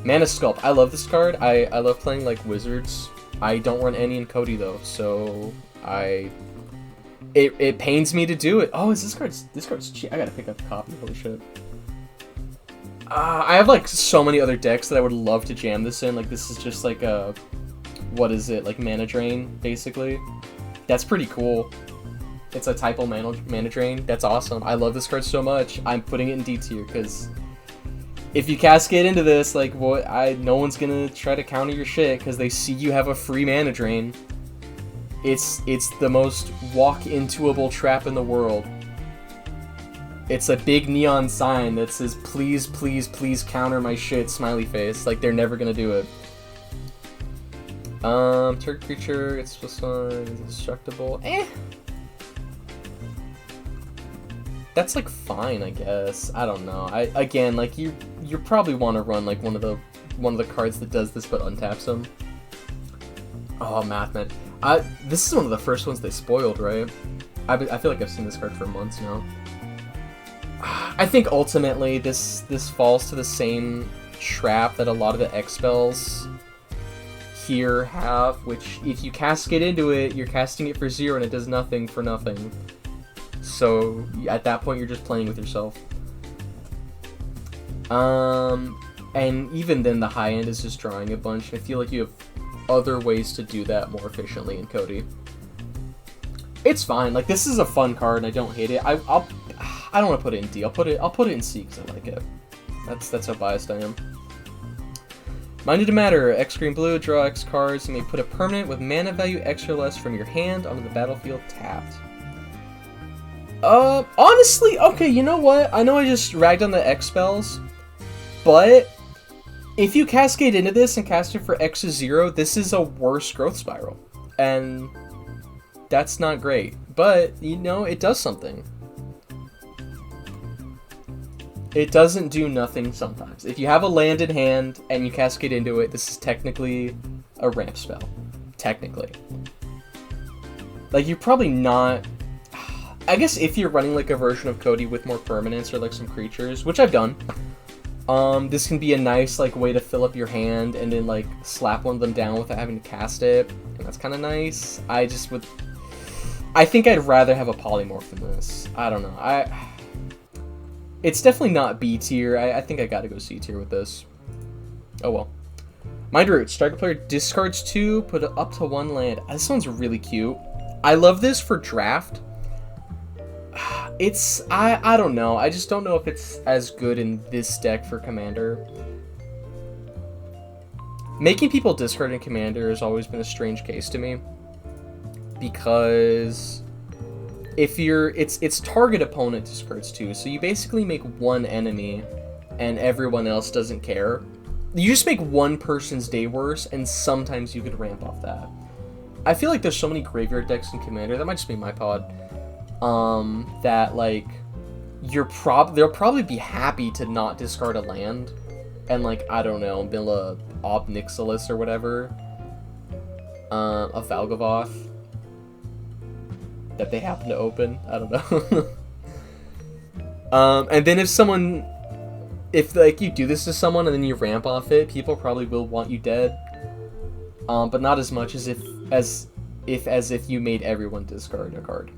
Mana Sculpt. I love this card. I love playing, like, wizards. I don't run any in Cody, though, so it pains me to do it. Oh, is this card's cheap? I gotta pick up a copy. Holy shit. I have, like, so many other decks that I would love to jam this in. Like, this is just, like, a... What is it? Like, mana drain, basically. That's pretty cool. It's a typo mana drain. That's awesome. I love this card so much. I'm putting it in D tier, because... If you cascade into this, like, no one's gonna try to counter your shit because they see you have a free mana drain. It's the most walk-intoable trap in the world. It's a big neon sign that says, please, please, please counter my shit, smiley face. Like, they're never gonna do it. Target creature, it's +1, it's indestructible. That's, like, fine, I guess. I don't know. Again, like, you probably want to run, like, one of the cards that does this but untaps them. Oh, Mathman. This is one of the first ones they spoiled, right? I feel like I've seen this card for months now. I think ultimately this falls to the same trap that a lot of the X spells here have, which if you cascade into it, you're casting it for 0 and it does nothing for nothing. So, at that point, you're just playing with yourself. And even then, the high end is just drawing a bunch. I feel like you have other ways to do that more efficiently in Cody. It's fine. Like, this is a fun card, and I don't hate it. I don't want to put it in D. I'll put it in C because I like it. That's how biased I am. Minded to Matter. X green blue. Draw X cards. You may put a permanent with mana value X or less from your hand onto the battlefield tapped. Honestly, okay, you know what? I know I just ragged on the X spells, but if you cascade into this and cast it for X is 0, this is a worse growth spiral, and that's not great, but, you know, it does something. It doesn't do nothing sometimes. If you have a land in hand and you cascade into it, this is technically a ramp spell. Technically. Like, you're probably not... I guess if you're running, like, a version of Cody with more permanents or, like, some creatures, which I've done, this can be a nice, like, way to fill up your hand and then, like, slap one of them down without having to cast it, and that's kind of nice. I think I'd rather have a polymorph than this. I don't know. It's definitely not B tier. I think I gotta go C tier with this. Oh well. Mind Root. Striker player discards 2, put it up to 1 land. This one's really cute. I love this for draft. I don't know. I just don't know if it's as good in this deck for Commander. Making people discard in Commander has always been a strange case to me. Because if it's target opponent discards 2, so you basically make one enemy and everyone else doesn't care. You just make one person's day worse, and sometimes you could ramp off that. I feel like there's so many graveyard decks in Commander, that might just be my pod, that, like, they'll probably be happy to not discard a land, and like I don't know, mill a Ob Nixilis or whatever, a Valgavoth that they happen to open. I don't know. And then if like you do this to someone and then you ramp off it, people probably will want you dead. But not as much as if you made everyone discard a card.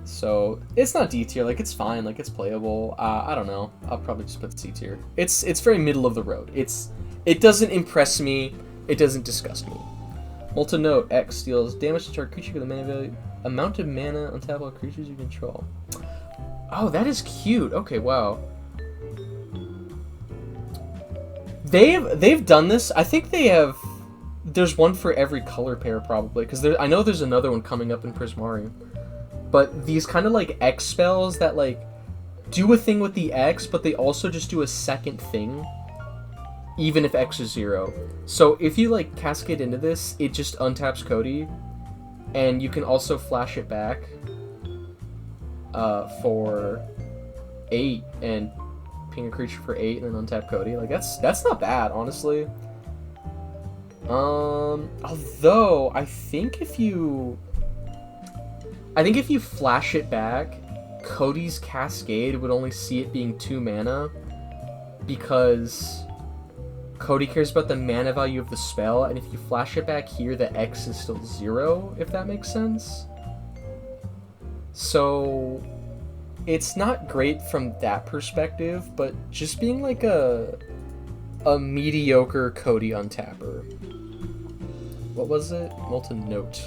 So it's not D tier, like it's fine, like it's playable. I don't know. I'll probably just put C tier. It's very middle of the road. It doesn't impress me. It doesn't disgust me. Molten Note X deals damage to target creature with a mana value amount of mana on tap all creatures you control. Oh, that is cute. Okay, wow. They've done this. I think they have. There's one for every color pair probably, because I know there's another one coming up in Prismari. But these kind of like X spells that like do a thing with the X, but they also just do a second thing, even if X is 0. So if you like cascade into this, it just untaps Cody, and you can also flash it back for 8 and ping a creature for 8 and then untap Cody. Like that's not bad, honestly. Although I think if you flash it back, Cody's Cascade would only see it being 2 mana, because Cody cares about the mana value of the spell, and if you flash it back here, the X is still 0, if that makes sense. So it's not great from that perspective, but just being like a mediocre Cody untapper. What was it? Molten Note.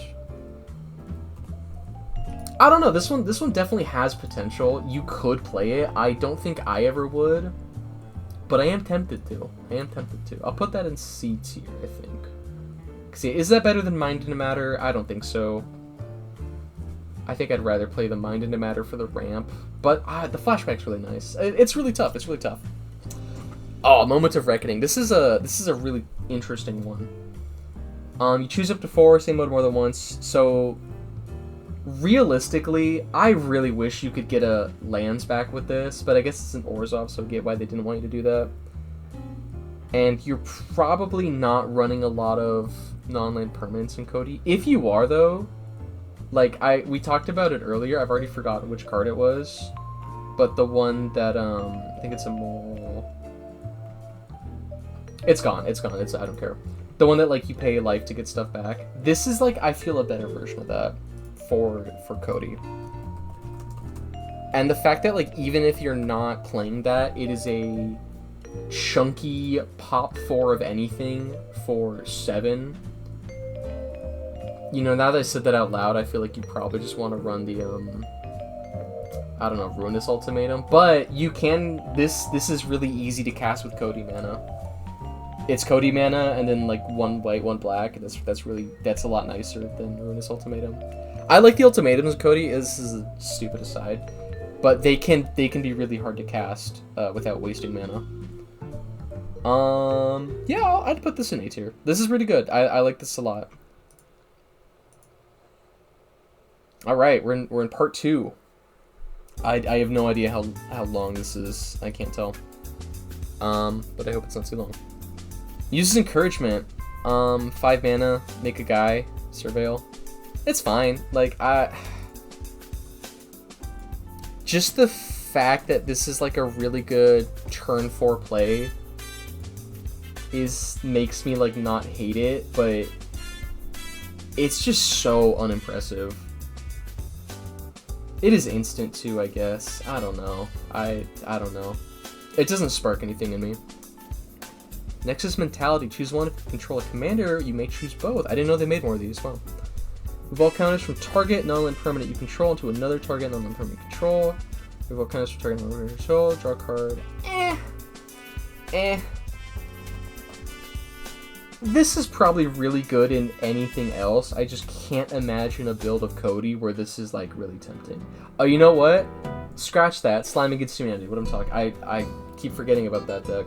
I don't know, this one definitely has potential. You could play it. I don't think I ever would, but I am tempted to. I'll put that in C tier, I think. See, is that better than Mind into Matter? I don't think so. I think I'd rather play the Mind into Matter for the ramp, but the flashback's really nice. It's really tough. Oh, Moment of Reckoning. This is a really interesting one. You choose up to 4, same mode more than once. So realistically, I really wish you could get a lands back with this, but I guess it's an Orzhov, so I get why they didn't want you to do that. And you're probably not running a lot of non-land permanents in Cody. If you are, though, like we talked about it earlier, I've already forgotten which card it was, but the one that I think it's a mole. It's gone. I don't care. The one that like you pay life to get stuff back. This is like, I feel a better version of that for Cody. And the fact that like even if you're not playing that, it is a chunky pop 4 of anything for 7. You know, now that I said that out loud, I feel like you probably just want to run the I don't know, Ruinous Ultimatum. But you can, this is really easy to cast with Cody mana. It's Cody mana and then like 1 white, 1 black. That's a lot nicer than Ruinous Ultimatum. I like the ultimatums of Cody. This is a stupid aside, but they can be really hard to cast without wasting mana. Yeah, I'd put this in A tier. This is really good. I like this a lot. All right, we're in part 2. I have no idea how long this is. I can't tell. But I hope it's not too long. Uses Encouragement. 5 mana, make a guy, surveil. It's fine. Like just the fact that this is like a really good turn 4 play makes me like not hate it, but it's just so unimpressive. It is instant too, I guess. I don't know. I don't know. It doesn't spark anything in me. Nexus Mentality. Choose one. If you control a commander, you may choose both. I didn't know they made more of these. Wow. Move all counters from target non-land permanent you control into another target non-land permanent you control. Move all counters from target non-land permanent you control. Draw a card. This is probably really good in anything else. I just can't imagine a build of Cody where this is like really tempting. Oh, you know what? Scratch that. Slime Against Humanity. What I'm talking. I keep forgetting about that deck.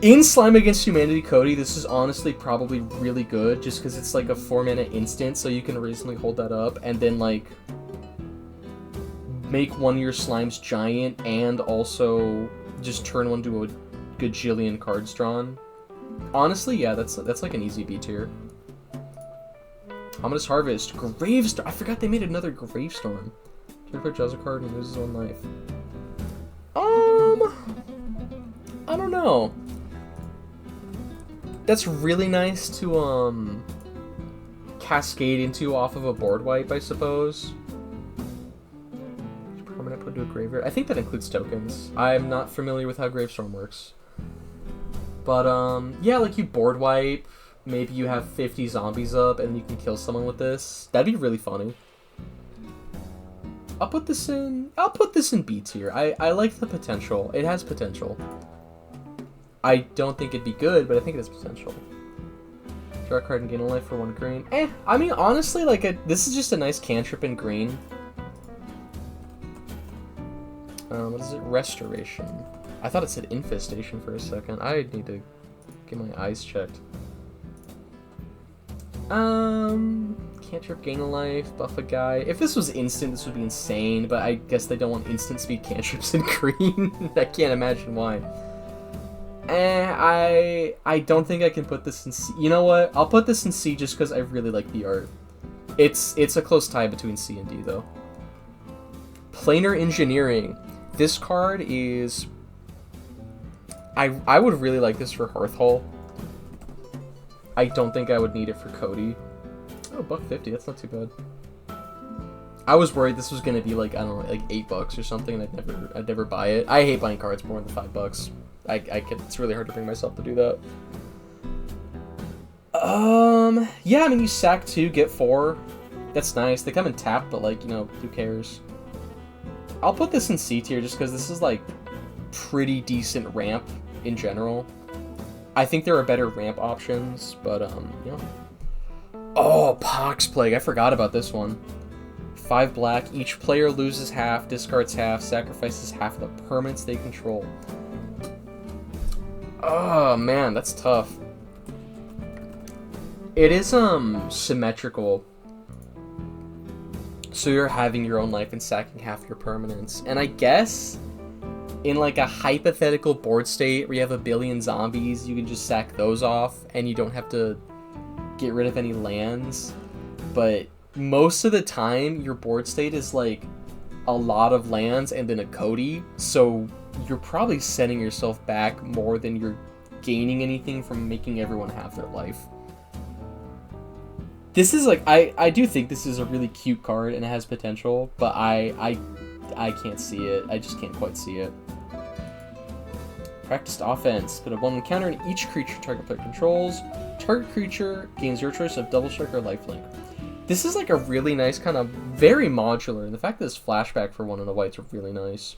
In Slime Against Humanity Cody, this is honestly probably really good just because it's like a 4 mana instant, so you can reasonably hold that up, and then like make one of your slimes giant and also just turn one to a gajillion cards drawn. Honestly, yeah, that's like an easy B tier. Ominous Harvest, Gravestorm. I forgot they made another Gravestorm. Turn draws a card and loses one life. I don't know. That's really nice to cascade into off of a board wipe, I suppose. Permanent put into a graveyard. I think that includes tokens. I'm not familiar with how Gravestorm works. But yeah, like you board wipe, maybe you have 50 zombies up and you can kill someone with this. That'd be really funny. I'll put this in B tier. I like the potential. It has potential. I don't think it'd be good, but I think it has potential. Draw a card and gain a life for 1 green. I mean, honestly, like, this is just a nice cantrip in green. What is it? Restoration. I thought it said infestation for a second. I need to get my eyes checked. Cantrip, gain a life, buff a guy. If this was instant, this would be insane, but I guess they don't want instant speed cantrips in green. I can't imagine why. I don't think I can put this in C. You know what? I'll put this in C just because I really like the art. It's a close tie between C and D, though. Planar Engineering. This card is... I would really like this for Hearthhole. I don't think I would need it for Cody. Oh, $1.50. That's not too bad. I was worried this was gonna be like, I don't know, like $8 or something, and I'd never buy it. I hate buying cards more than $5. It's really hard to bring myself to do that. Yeah, I mean, you sack 2, get 4. That's nice. They come in tap, but like, you know, who cares? I'll put this in C tier just because this is like pretty decent ramp in general. I think there are better ramp options, but you know. Oh, Pox Plague. I forgot about this one. 5 black. Each player loses half, discards half, sacrifices half of the permanents they control. Oh man, that's tough. It is symmetrical. So you're having your own life and sacking half your permanents. And I guess in like a hypothetical board state where you have a billion zombies, you can just sack those off and you don't have to get rid of any lands. But most of the time your board state is like a lot of lands and then a Cody, so you're probably setting yourself back more than you're gaining anything from making everyone have their life. This is like, I do think this is a really cute card and it has potential, but I can't see it. I just can't quite see it. Practiced offense. Put a 1 counter in each creature target player controls. Target creature gains your choice of double strike or lifelink. This is like a really nice kind of very modular, and the fact that it's flashback for 1 and a white's really nice.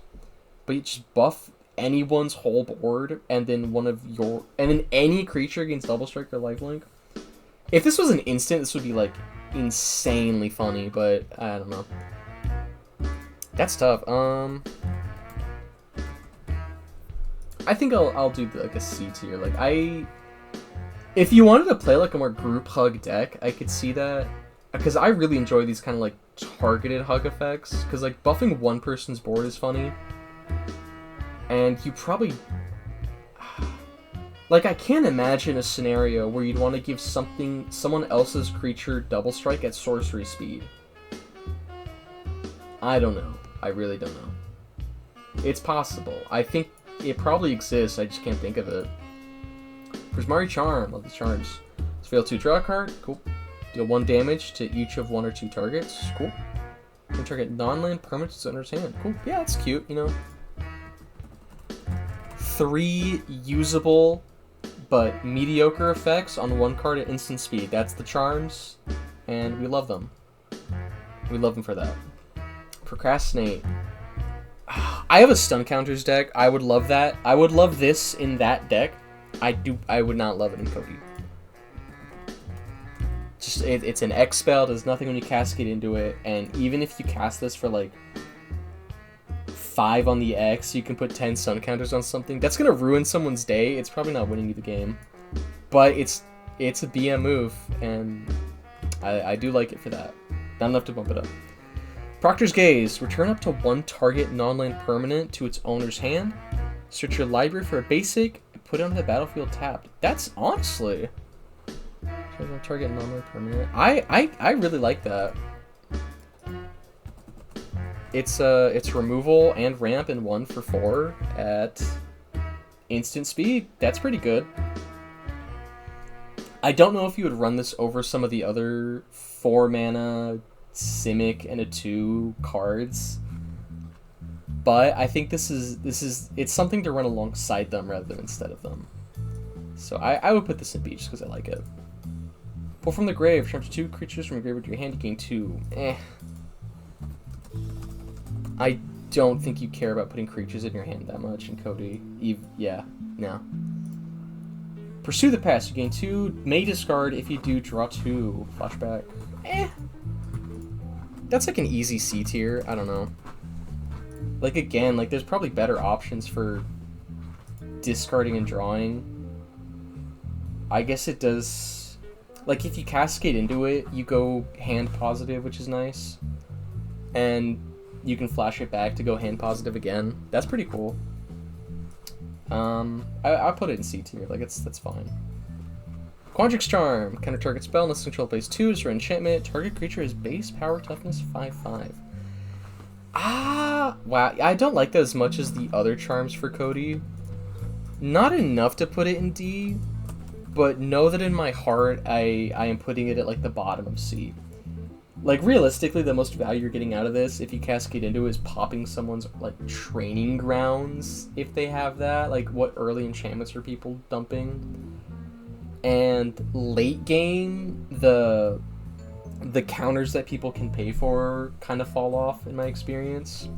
But you just buff anyone's whole board, and then any creature gains double strike or lifelink. If this was an instant, this would be like insanely funny, but I don't know. That's tough. I think I'll do like a C tier. Like if you wanted to play like a more group hug deck, I could see that, because I really enjoy these kind of like targeted hug effects. Because like buffing one person's board is funny, and you probably like, I can't imagine a scenario where you'd want to give someone else's creature double strike at sorcery speed. I don't know. I really don't know. It's possible. I think it probably exists, I just can't think of it. Prismari Charm. Love the charms. Let's fail 2, draw a card. Cool. Deal 1 damage to each of 1 or 2 targets. Cool. Can target non-land permanents under his hand. Cool. Yeah, it's cute, you know. 3 usable but mediocre effects on 1 card at instant speed. That's the charms, and we love them. We love them for that. Procrastinate. I have a stun counters deck. I would love that. I would love this in that deck. I would not love it in Cody. Just it's an X spell. Does nothing when you cascade into it, and even if you cast this for like 5 on the X, you can put 10 stun counters on something. That's gonna ruin someone's day. It's probably not winning you the game, but it's a BM move, and I do like it for that. Not enough to bump it up. Proctor's Gaze. Return up to one target non-land permanent to its owner's hand. Search your library for a basic and put it on the battlefield tapped. That's honestly... Target non-land permanent. I really like that. It's removal and ramp in 1 for 4 at instant speed. That's pretty good. I don't know if you would run this over some of the other 4 mana Simic and a 2 cards, but I think it's something to run alongside them rather than instead of them. So I would put this in B just because I like it. Pull from the grave. Turn up to 2 creatures from your graveyard to your hand. You gain 2. I don't think you care about putting creatures in your hand that much in Cody. Yeah, no. Pursue the past. You gain 2. May discard. If you do, draw 2. Flashback. That's like an easy C tier. I don't know. Like, again, like, there's probably better options for discarding and drawing. I guess it does... Like, if you cascade into it, you go hand positive, which is nice. And you can flash it back to go hand positive again. That's pretty cool. I'll put it in C tier. Like, that's fine. Quandrix Charm. Counter target spell unless control plays 2. Is for enchantment. Target creature is base power toughness 5/5. Wow. I don't like that as much as the other charms for Cody. Not enough to put it in D, but know that in my heart, I am putting it at, like, the bottom of C. Like, realistically, the most value you're getting out of this, if you cascade into it, is popping someone's, like, training grounds, if they have that. Like, what early enchantments are people dumping? And late game, the counters that people can pay for kind of fall off, in my experience.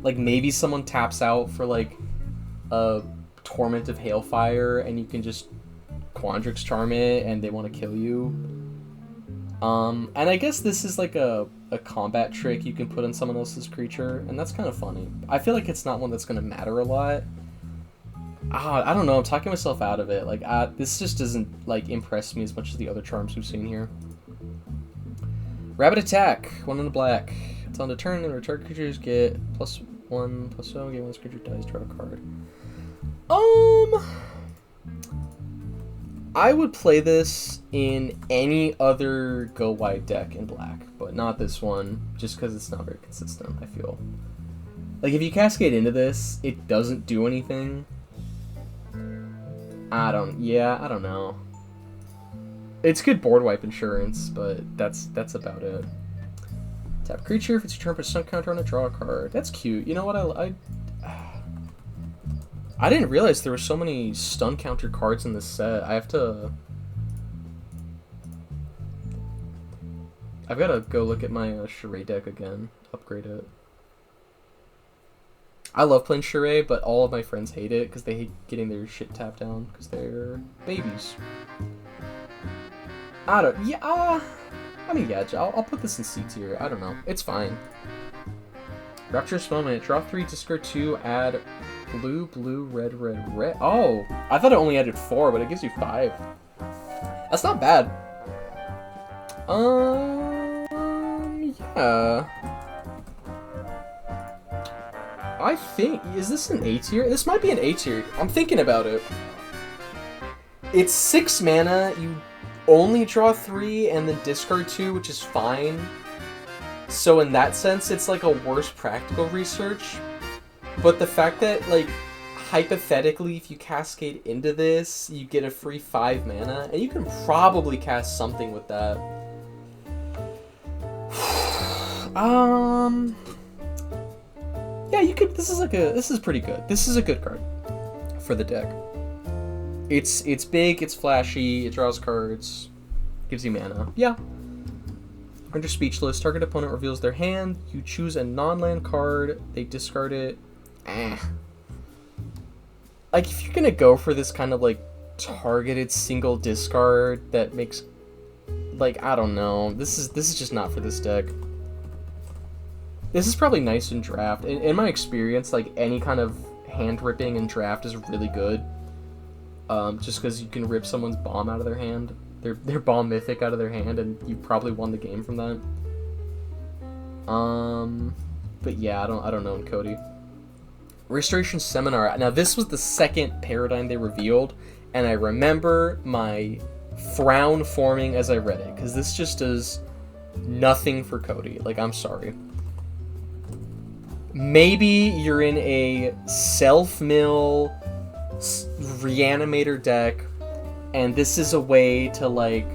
Like, maybe someone taps out for, like, a Torment of Hailfire, and you can just Quandrix Charm it, and they want to kill you. And I guess this is like a combat trick you can put on someone else's creature, and that's kind of funny. I feel like it's not one that's going to matter a lot. I don't know, I'm talking myself out of it. Like, this just doesn't, like, impress me as much as the other charms we've seen here. Rabbit Attack, 1 in the black. Until end of turn, and return creatures get +1/+0, get 1 creature dies, draw a card. I would play this in any other go wide deck in black, but not this one, just because it's not very consistent, I feel. Like, if you cascade into this, it doesn't do anything. I don't know. It's good board wipe insurance, but that's about it. Tap creature, if it's your turn, put a stun counter on a draw card. That's cute. You know what, I didn't realize there were so many stun counter cards in this set. I've got to go look at my Charade deck again. Upgrade it. I love playing Charade, but all of my friends hate it because they hate getting their shit tapped down because they're babies. I'll put this in C tier. I don't know. It's fine. Rapturous Moment. Draw 3, discard 2, add blue, blue, red, red, red. Oh, I thought it only added 4, but it gives you 5. That's not bad. Yeah. I think, is this an A tier? This might be an A tier. I'm thinking about it. It's 6 mana, you only draw 3 and then discard 2, which is fine. So in that sense, it's like a worse practical research. But the fact that, like, hypothetically, if you cascade into this, you get a free 5 mana, and you can probably cast something with that. Yeah, you could. This is pretty good. This is a good card for the deck. It's big, it's flashy, it draws cards, gives you mana. Yeah. Under Speechless, target opponent reveals their hand. You choose a non-land card. They discard it. Like, if you're gonna go for this kind of, like, targeted single discard that makes, like, I don't know. This is just not for this deck. This is probably nice in draft. In my experience, like, any kind of hand ripping in draft is really good. Just because you can rip someone's bomb out of their hand. Their bomb mythic out of their hand, and you probably won the game from that. But yeah, I don't know, Cody. Restoration Seminar. Now, this was the second paradigm they revealed, and I remember my frown forming as I read it, because this just does nothing for Cody. Like, I'm sorry. Maybe you're in a self-mill reanimator deck, and this is a way to, like,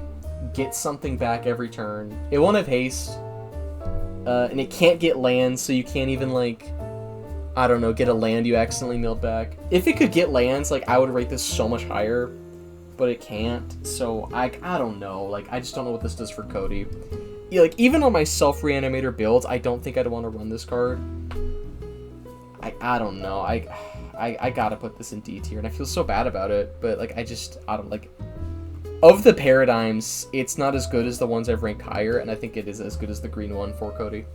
get something back every turn. It won't have haste, and it can't get lands, so you can't even, like, I don't know, get a land you accidentally milled back. If it could get lands, like, I would rate this so much higher, but it can't, so I don't know. Like, I just don't know what this does for Cody. Yeah, like, even on my self-reanimator builds, I don't think I'd want to run this card. I don't know. I gotta put this in D tier, and I feel so bad about it, but, like, I don't, like... Of the paradigms, it's not as good as the ones I've ranked higher, and I think it is as good as the green one for Cody.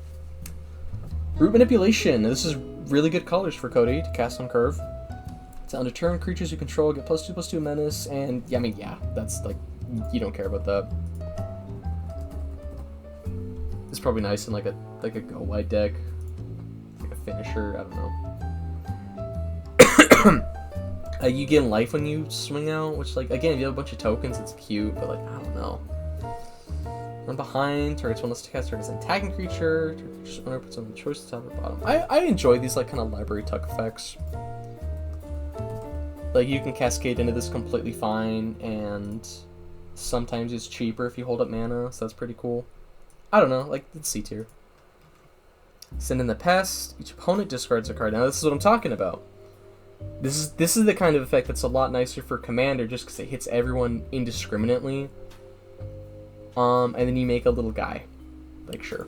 Root Manipulation. This is really good colors for Cody to cast on curve. It's on a turn, creatures you control get +2/+2 menace, and yeah, I mean, yeah, that's like, you don't care about that. It's probably nice in like a go wide deck, like a finisher. I don't know. You gain life when you swing out, which, like, again, if you have a bunch of tokens, it's cute, but, like, I don't know. Run behind, targets one less to cast targets an attacking creature, targets owner puts on the choice to top or bottom. I enjoy these, like, kind of library tuck effects. Like, you can cascade into this completely fine, and sometimes it's cheaper if you hold up mana, so that's pretty cool. I don't know, like, it's C tier. Send in the Pest. Each opponent discards a card. Now, this is what I'm talking about. This is the kind of effect that's a lot nicer for Commander, just because it hits everyone indiscriminately. And then you make a little guy. Like, sure.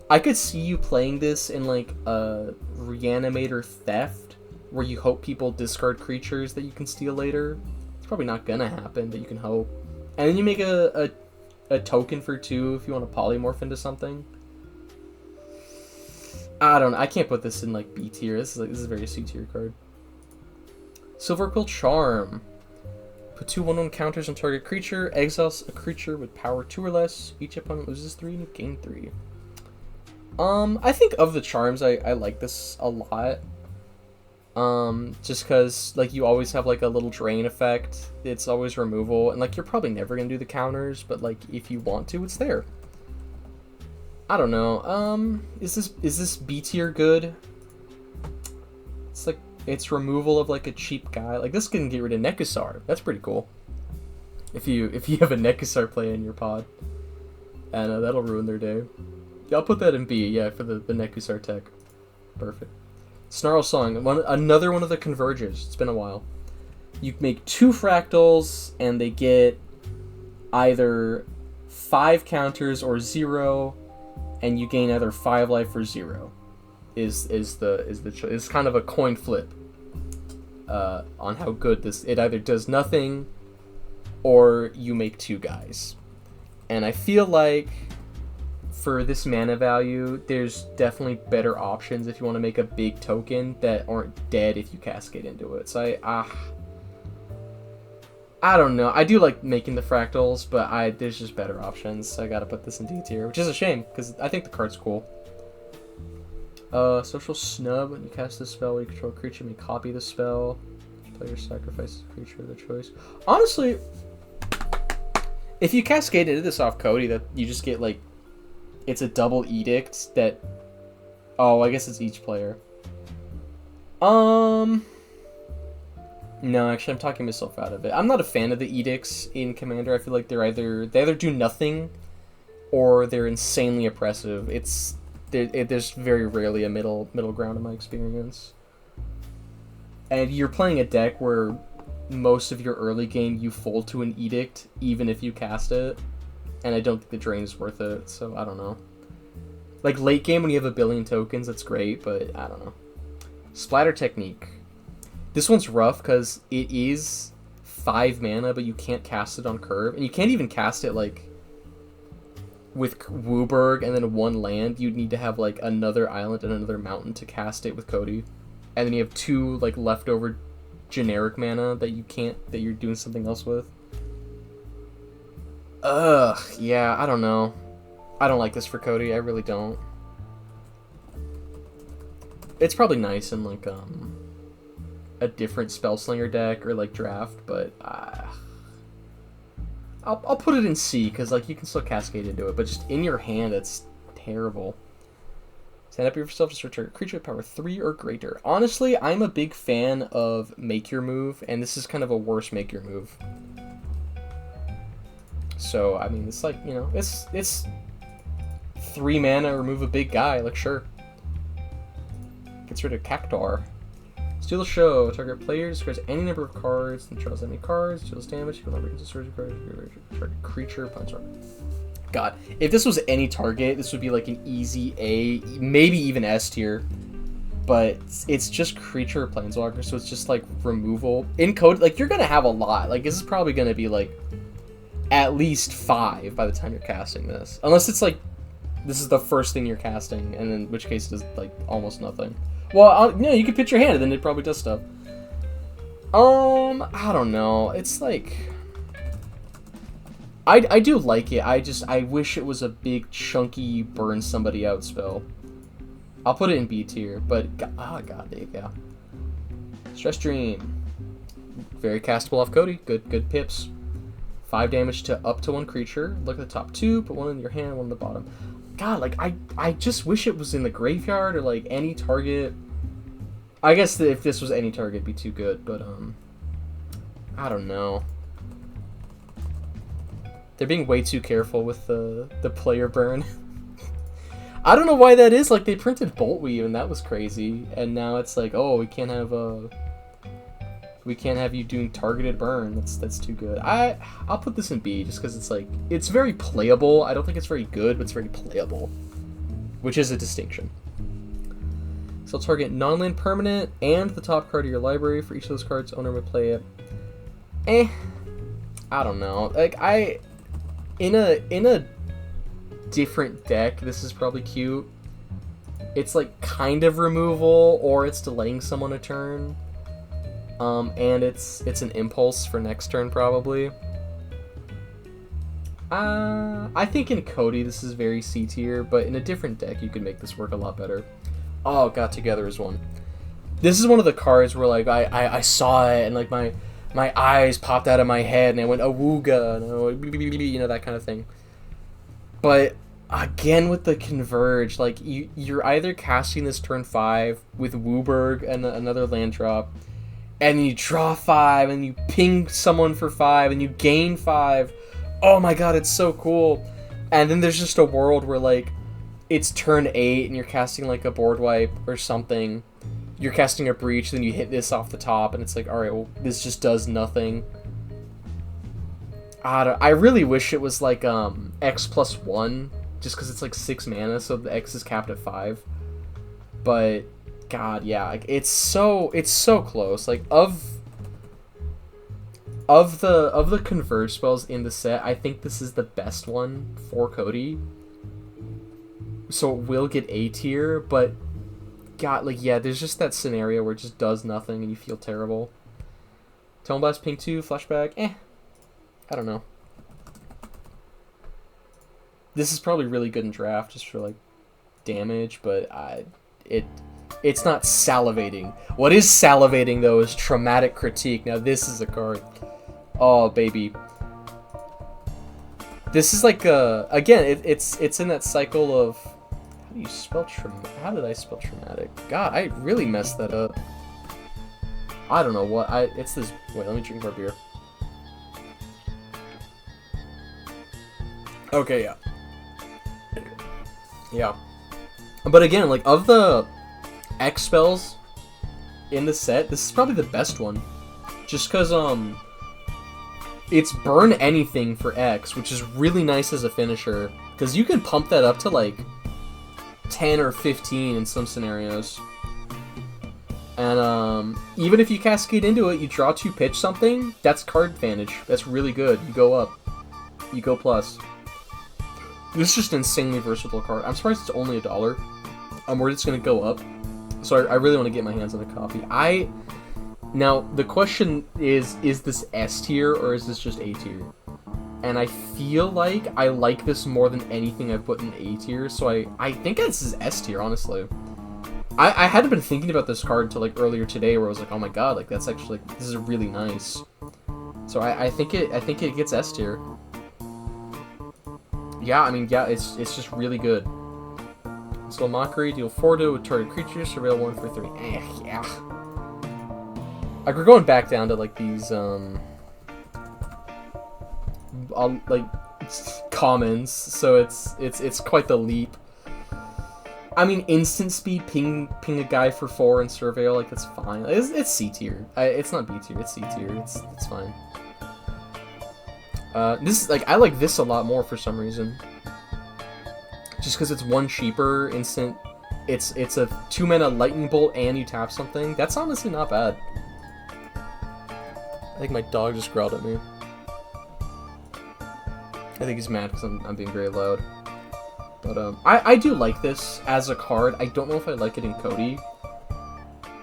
I could see you playing this in, like, a Reanimator Theft, where you hope people discard creatures that you can steal later. It's probably not gonna happen, but you can hope. And then you make a token for 2 if you want to polymorph into something. I don't know. I can't put this in, like, B tier. This is a very C tier card. Silver Quill Charm. Put 2 1/1 counters on target creature. Exiles a creature with power 2 or less. Each opponent loses 3 and you gain 3. I think of the charms, I like this a lot. Just because, like, you always have, like, a little drain effect. It's always removal. And, like, you're probably never going to do the counters, but, like, if you want to, it's there. I don't know. Is this B tier good? It's like, it's removal of, like, a cheap guy. Like, this can get rid of Nekusar. That's pretty cool. If you have a Nekusar play in your pod. And that'll ruin their day. Yeah, I'll put that in B, yeah, for the Nekusar tech. Perfect. Snarl Song. Another one of the converges. It's been a while. You make 2 fractals, and they get either 5 counters or 0, and you gain either 5 life or 0. Is kind of a coin flip on how good this. It either does nothing, or you make 2 guys. And I feel like for this mana value, there's definitely better options if you want to make a big token that aren't dead if you cascade into it. So I don't know. I do like making the fractals, but there's just better options. So I gotta put this in D tier, which is a shame because I think the card's cool. Social Snub. When you cast this spell, when you control a creature, you may copy the spell. Player sacrifices a creature of their choice. Honestly, if you cascade into this off Cody, that you just get, like, it's a double edict that. Oh, I guess it's each player. No, actually, I'm talking myself out of it. I'm not a fan of the edicts in Commander. I feel like they either do nothing, or they're insanely oppressive. There's very rarely a middle ground in my experience. And you're playing a deck where most of your early game you fold to an edict, even if you cast it, and I don't think the drain is worth it. So I don't know. Like late game when you have a billion tokens, that's great, but I don't know. Splatter Technique. This one's rough because it is 5 mana, but you can't cast it on curve. And you can't even cast it, like, with Wooburg and then 1 land. You'd need to have, like, another island and another mountain to cast it with Cody. And then you have 2, like, leftover generic mana that you're doing something else with. Yeah, I don't know. I don't like this for Cody. I really don't. It's probably nice in like a different Spellslinger deck or like draft, but I'll put it in C because like you can still cascade into it, but just in your hand, it's terrible. Stand up for yourself to search a creature with power 3 or greater. Honestly, I'm a big fan of Make Your Move, and this is kind of a worse Make Your Move. So, I mean, it's like, you know, it's 3 mana, remove a big guy, like, sure. Gets rid of Cactuar. Steal the show. Target player discards any number of cards and draws any cards. Deals damage. You can never use a search card. Target creature. Punch target. God, if this was any target, this would be like an easy A, maybe even S tier. But it's just creature or planeswalker, so it's just like removal. In code, like you're gonna have a lot. Like this is probably gonna be like at least 5 by the time you're casting this, unless it's like this is the first thing you're casting, and in which case it is like almost nothing. Well, you know, you could pitch your hand, and then it probably does stuff. I don't know. It's like I do like it. I wish it was a big chunky burn somebody out spell. I'll put it in B tier, but god, there you go. Stress Dream, very castable off Cody. Good pips. 5 damage to up to 1 creature. Look at the top 2. Put 1 in your hand, 1 in the bottom. God, like I just wish it was in the graveyard or like any target. I guess that if this was any target, it'd be too good. But I don't know. They're being way too careful with the player burn. I don't know why that is. Like, they printed Bolt Weave, and that was crazy. And now it's like, oh, we can't have you doing targeted burn. That's too good. I'll put this in B just because it's like it's very playable. I don't think it's very good, but it's very playable, which is a distinction. So target non-land permanent and the top card of your library. For each of those cards, owner would play it. I don't know. Like in a different deck, this is probably cute. It's like kind of removal, or it's delaying someone a turn. And it's an impulse for next turn probably. I think in Cody this is very C tier, but in a different deck you could make this work a lot better. Oh, Got Together is one. This is one of the cards where like I saw it and like my eyes popped out of my head and I went awooga, you know, that kind of thing. But again with the Converge, like you're either casting this turn 5 with Wooburg and another land drop, and you draw 5 and you ping someone for 5 and you gain 5. Oh my god, it's so cool. And then there's just a world where like it's turn 8 and you're casting like a board wipe or something. You're casting a breach, then you hit this off the top, and it's like, alright, well, this just does nothing. I really wish it was like X plus 1, just because it's like 6 mana, so the X is capped at 5. But god, yeah, like it's so close. Like of the Converge spells in the set, I think this is the best one for Cody. So it will get A tier, but god, like yeah, there's just that scenario where it just does nothing and you feel terrible. Tone Blast Pink 2, Flashback, I don't know. This is probably really good in draft just for like damage, but it's not salivating. What is salivating though is Traumatic Critique. Now this is a card. Oh baby. This is like again, it's in that cycle of how do you spell how did I spell traumatic? God, I really messed that up. I don't know what it's this. Wait, let me drink more beer. Okay, yeah. Yeah. But again, like of the X spells in the set, this is probably the best one. Just cause it's burn anything for X, which is really nice as a finisher. Cause you can pump that up to like 10 or 15 in some scenarios. And even if you cascade into it, you draw 2, pitch something, that's card advantage. That's really good. You go up. You go plus. This is just an insanely versatile card. I'm surprised it's only $1. I'm worried it's going to go up. So I really want to get my hands on a copy. Now, the question is this S tier or is this just A tier? and I feel like I like this more than anything I've put in A tier, so I think this is S tier, honestly. I hadn't been thinking about this card until like earlier today, where I was like, oh my god, like that's actually, this is really nice. So I think it gets S tier. Yeah, I mean, yeah, it's just really good. So Mockery, deal 4 to a target creature, surveil 1 for 3. Yeah. Like, we're going back down to like these like commons, so it's quite the leap. I mean, instant speed, ping a guy for 4 and surveil, like that's fine. It's C tier. It's not B tier. It's C tier. It's fine. This is like, I like this a lot more for some reason. Just because it's 1 cheaper, instant. It's a 2-mana lightning bolt and you tap something. That's honestly not bad. I think my dog just growled at me. I think he's mad because I'm being very loud. But I do like this as a card. I don't know if I like it in Cody.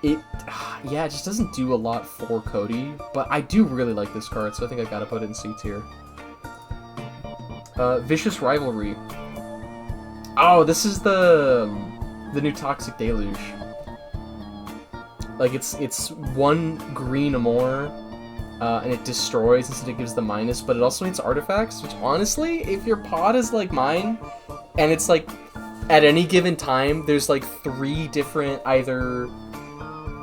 Yeah, it just doesn't do a lot for Cody, but I do really like this card, so I think I gotta put it in C tier. Vicious Rivalry. Oh, this is the new Toxic Deluge. Like, it's 1 green or more, and it destroys instead it gives the minus, but it also needs artifacts, which honestly, if your pod is like mine, and it's like, at any given time, there's like 3 different either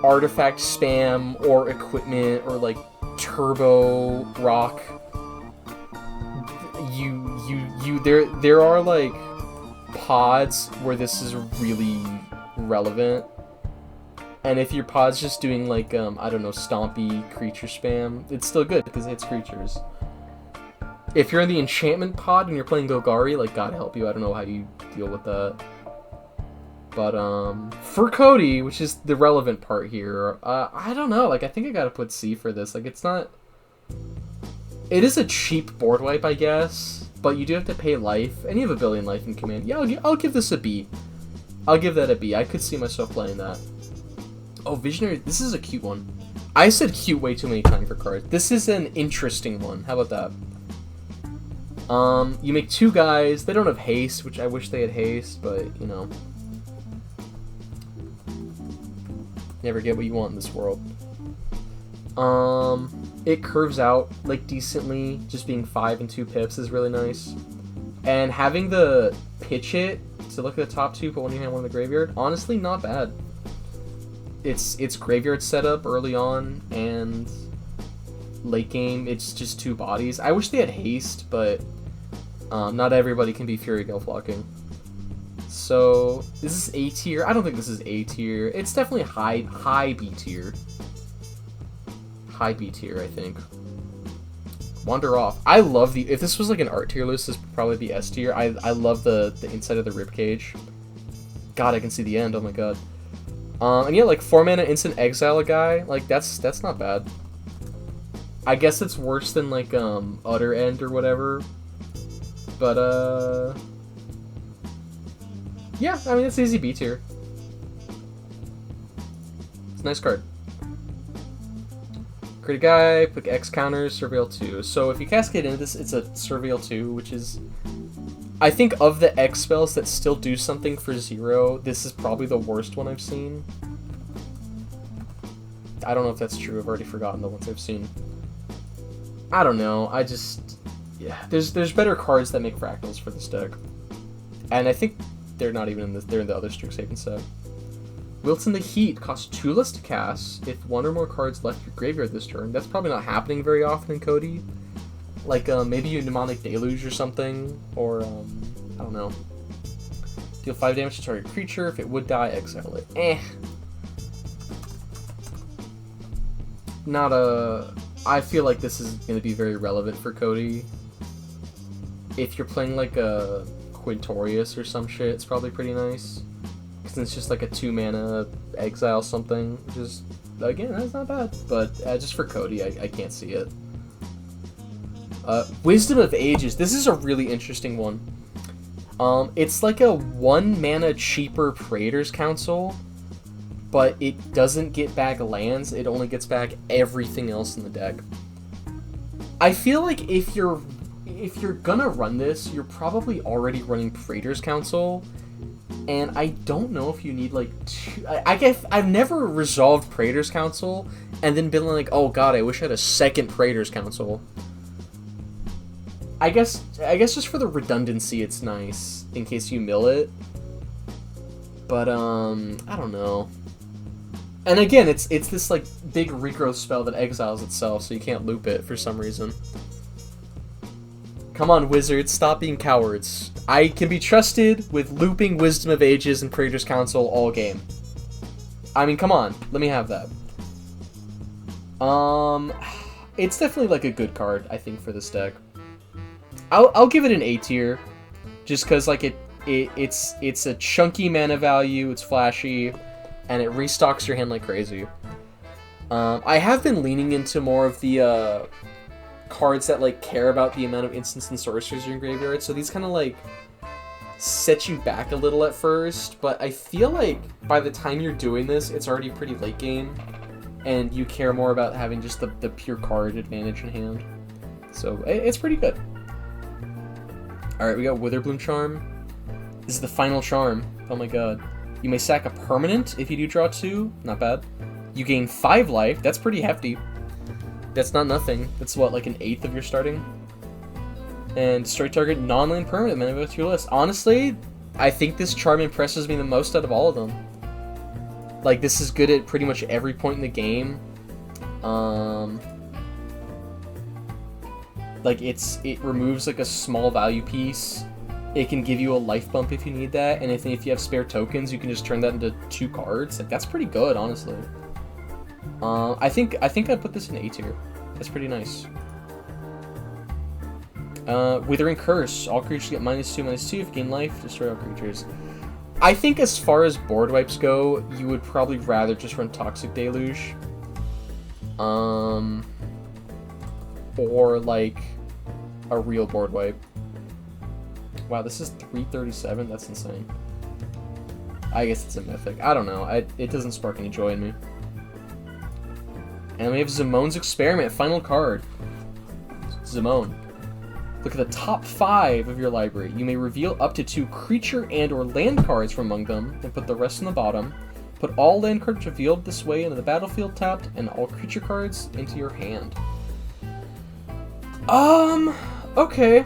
artifact spam or equipment or like turbo rock. There are like pods where this is really relevant. And if your pod's just doing like, I don't know, stompy creature spam, it's still good because it hits creatures. If you're in the enchantment pod and you're playing Golgari, like, God help you, I don't know how you deal with that. But, for Cody, which is the relevant part here, I don't know, like, I think I gotta put C for this. Like, it's not... It is a cheap board wipe, I guess, but you do have to pay life, and you have a billion life in command. Yeah, I'll give this a B. I'll give that a B. I could see myself playing that. Oh, Visionary, this is a cute one. I said cute way too many times for cards. This is an interesting one. How about that? You make 2 guys. They don't have haste, which I wish they had haste, but, you know. Never get what you want in this world. It curves out, like, decently. Just being 5 and 2 pips is really nice. And having the pitch it, to look at the top 2, put one in your hand, one in the graveyard, honestly, not bad. It's graveyard setup early on, and late game, it's just 2 bodies. I wish they had haste, but not everybody can be Fury Gale flocking. So, this is A tier. I don't think this is A tier. It's definitely high B tier. High B tier, I think. Wander Off. I love the... If this was like an art tier list, this would probably be S tier. I love the inside of the ribcage. God, I can see the end. Oh my god. And yeah, like 4 mana instant exile a guy. Like, that's not bad. I guess it's worse than like Utter End or whatever. But yeah, I mean, it's easy B tier. It's a nice card. Create a guy, pick X counters, Surveil 2. So if you cascade into this, it's a Surveil 2, which is... I think of the X spells that still do something for 0, this is probably the worst one I've seen. I don't know if that's true, I've already forgotten the ones I've seen. I don't know, I just... Yeah, there's better cards that make fractals for this deck. And I think they're not even in this, they're in the other Strixhaven set. Wilton the Heat costs 2 less to cast if 1 or more cards left your graveyard this turn. That's probably not happening very often in Cody. Like, maybe a Mnemonic Deluge or something, or, I don't know. Deal 5 damage to target creature. If it would die, exile it. Not a... I feel like this is going to be very relevant for Cody. If you're playing, like, a Quintorius or some shit, it's probably pretty nice. Because it's just, like, a 2 mana exile something, which is, again, that's not bad. But, just for Cody, I can't see it. Wisdom of Ages. This is a really interesting one. It's like a 1 mana cheaper Praetor's Council, but it doesn't get back lands, it only gets back everything else in the deck. I feel like if you're if you're gonna run this, you're probably already running Praetor's Council, and I don't know if you need like two. I guess I've never resolved Praetor's Council and then been like, oh god, I wish I had a second Praetor's Council. I guess just for the redundancy, it's nice in case you mill it. But I don't know. And again, it's this like big regrowth spell that exiles itself, so you can't loop it for some reason. Come on, wizards, stop being cowards. I can be trusted with looping Wisdom of Ages and Praetor's Council all game. I mean, come on, let me have that. It's definitely like a good card, I think, for this deck. I'll give it an A tier, just because like it's a chunky mana value, it's flashy, and it restocks your hand like crazy. I have been leaning into more of the cards that like care about the amount of instants and sorceries in your graveyard, so these kind of like set you back a little at first, but I feel like by the time you're doing this, it's already pretty late game, and you care more about having just the pure card advantage in hand. So it's pretty good. Alright, we got Witherbloom Charm. This is the final charm. Oh my god. You may sack a permanent if you do draw 2. Not bad. You gain 5 life. That's pretty hefty. That's not nothing. That's what, like an 1/8 of your starting? And destroy target non-land permanent mana go to your list. Honestly, I think this charm impresses me the most out of all of them. Like, this is good at pretty much every point in the game. Like, it removes, like, a small value piece. It can give you a life bump if you need that, and if you have spare tokens, you can just turn that into 2 cards. Like, that's pretty good, honestly. I think I'd put this in A tier. That's pretty nice. Withering Curse. All creatures get -2/-2. If you gain life, destroy all creatures. I think as far as board wipes go, you would probably rather just run Toxic Deluge. Or, like, a real board wipe. Wow, this is 337? That's insane. I guess it's a mythic. I don't know. It doesn't spark any joy in me. And we have Zimone's Experiment, final card. Zimone. Look at the top 5 of your library. You may reveal up to 2 creature and or land cards from among them, and put the rest in the bottom. Put all land cards revealed this way into the battlefield tapped, and all creature cards into your hand. Okay.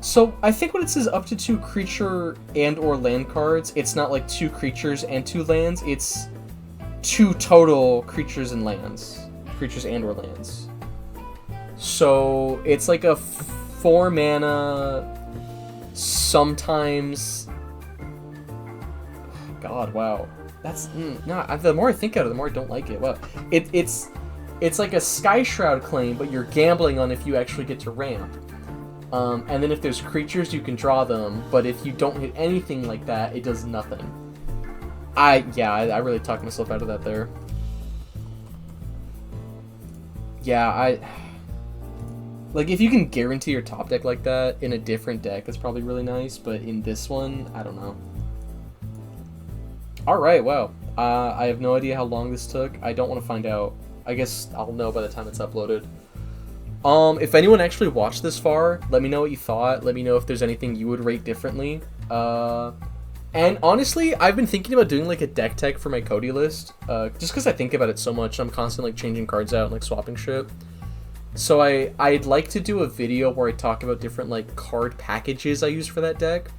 So, I think when it says up to 2 creature and or land cards, it's not like 2 creatures and 2 lands, it's 2 total creatures and lands. Creatures and or lands. So, it's like a 4 mana, sometimes... God, wow. That's... no, the more I think about it, the more I don't like it. Wow. It's like a Sky Shroud claim, but you're gambling on if you actually get to ramp. And then if there's creatures, you can draw them, but if you don't hit anything like that, it does nothing. I really talked myself out of that there. Yeah, like, if you can guarantee your top deck like that in a different deck, that's probably really nice, but in this one, I don't know. Alright, wow. I have no idea how long this took. I don't want to find out. I guess I'll know by the time it's uploaded. If anyone actually watched this far, let me know what you thought. Let me know if there's anything you would rate differently. And honestly, I've been thinking about doing like a deck tech for my Cody list. Just because I think about it so much. I'm constantly like changing cards out and like swapping shit. So I'd like to do a video where I talk about different like card packages I use for that deck.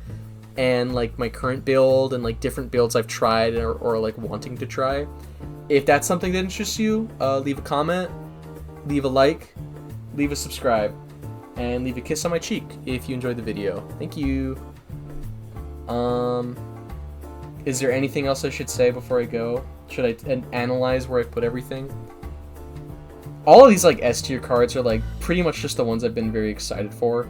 And like my current build and like different builds I've tried or like wanting to try. If that's something that interests you, leave a comment, leave a like, leave a subscribe, and leave a kiss on my cheek if you enjoyed the video. Thank you. Is there anything else I should say before I go? Should I analyze where I put everything? All of these like S tier cards are like pretty much just the ones I've been very excited for.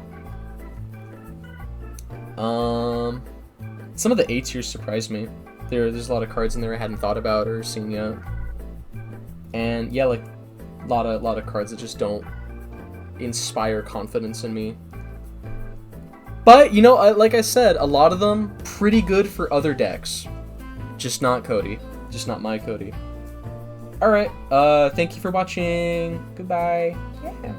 Some of the A tiers surprised me. There's a lot of cards in there I hadn't thought about or seen yet. And yeah, like a lot of cards that just don't inspire confidence in me. But, you know, like I said, a lot of them pretty good for other decks. Just not Cody. Just not my Cody. Alright, thank you for watching. Goodbye. Yeah.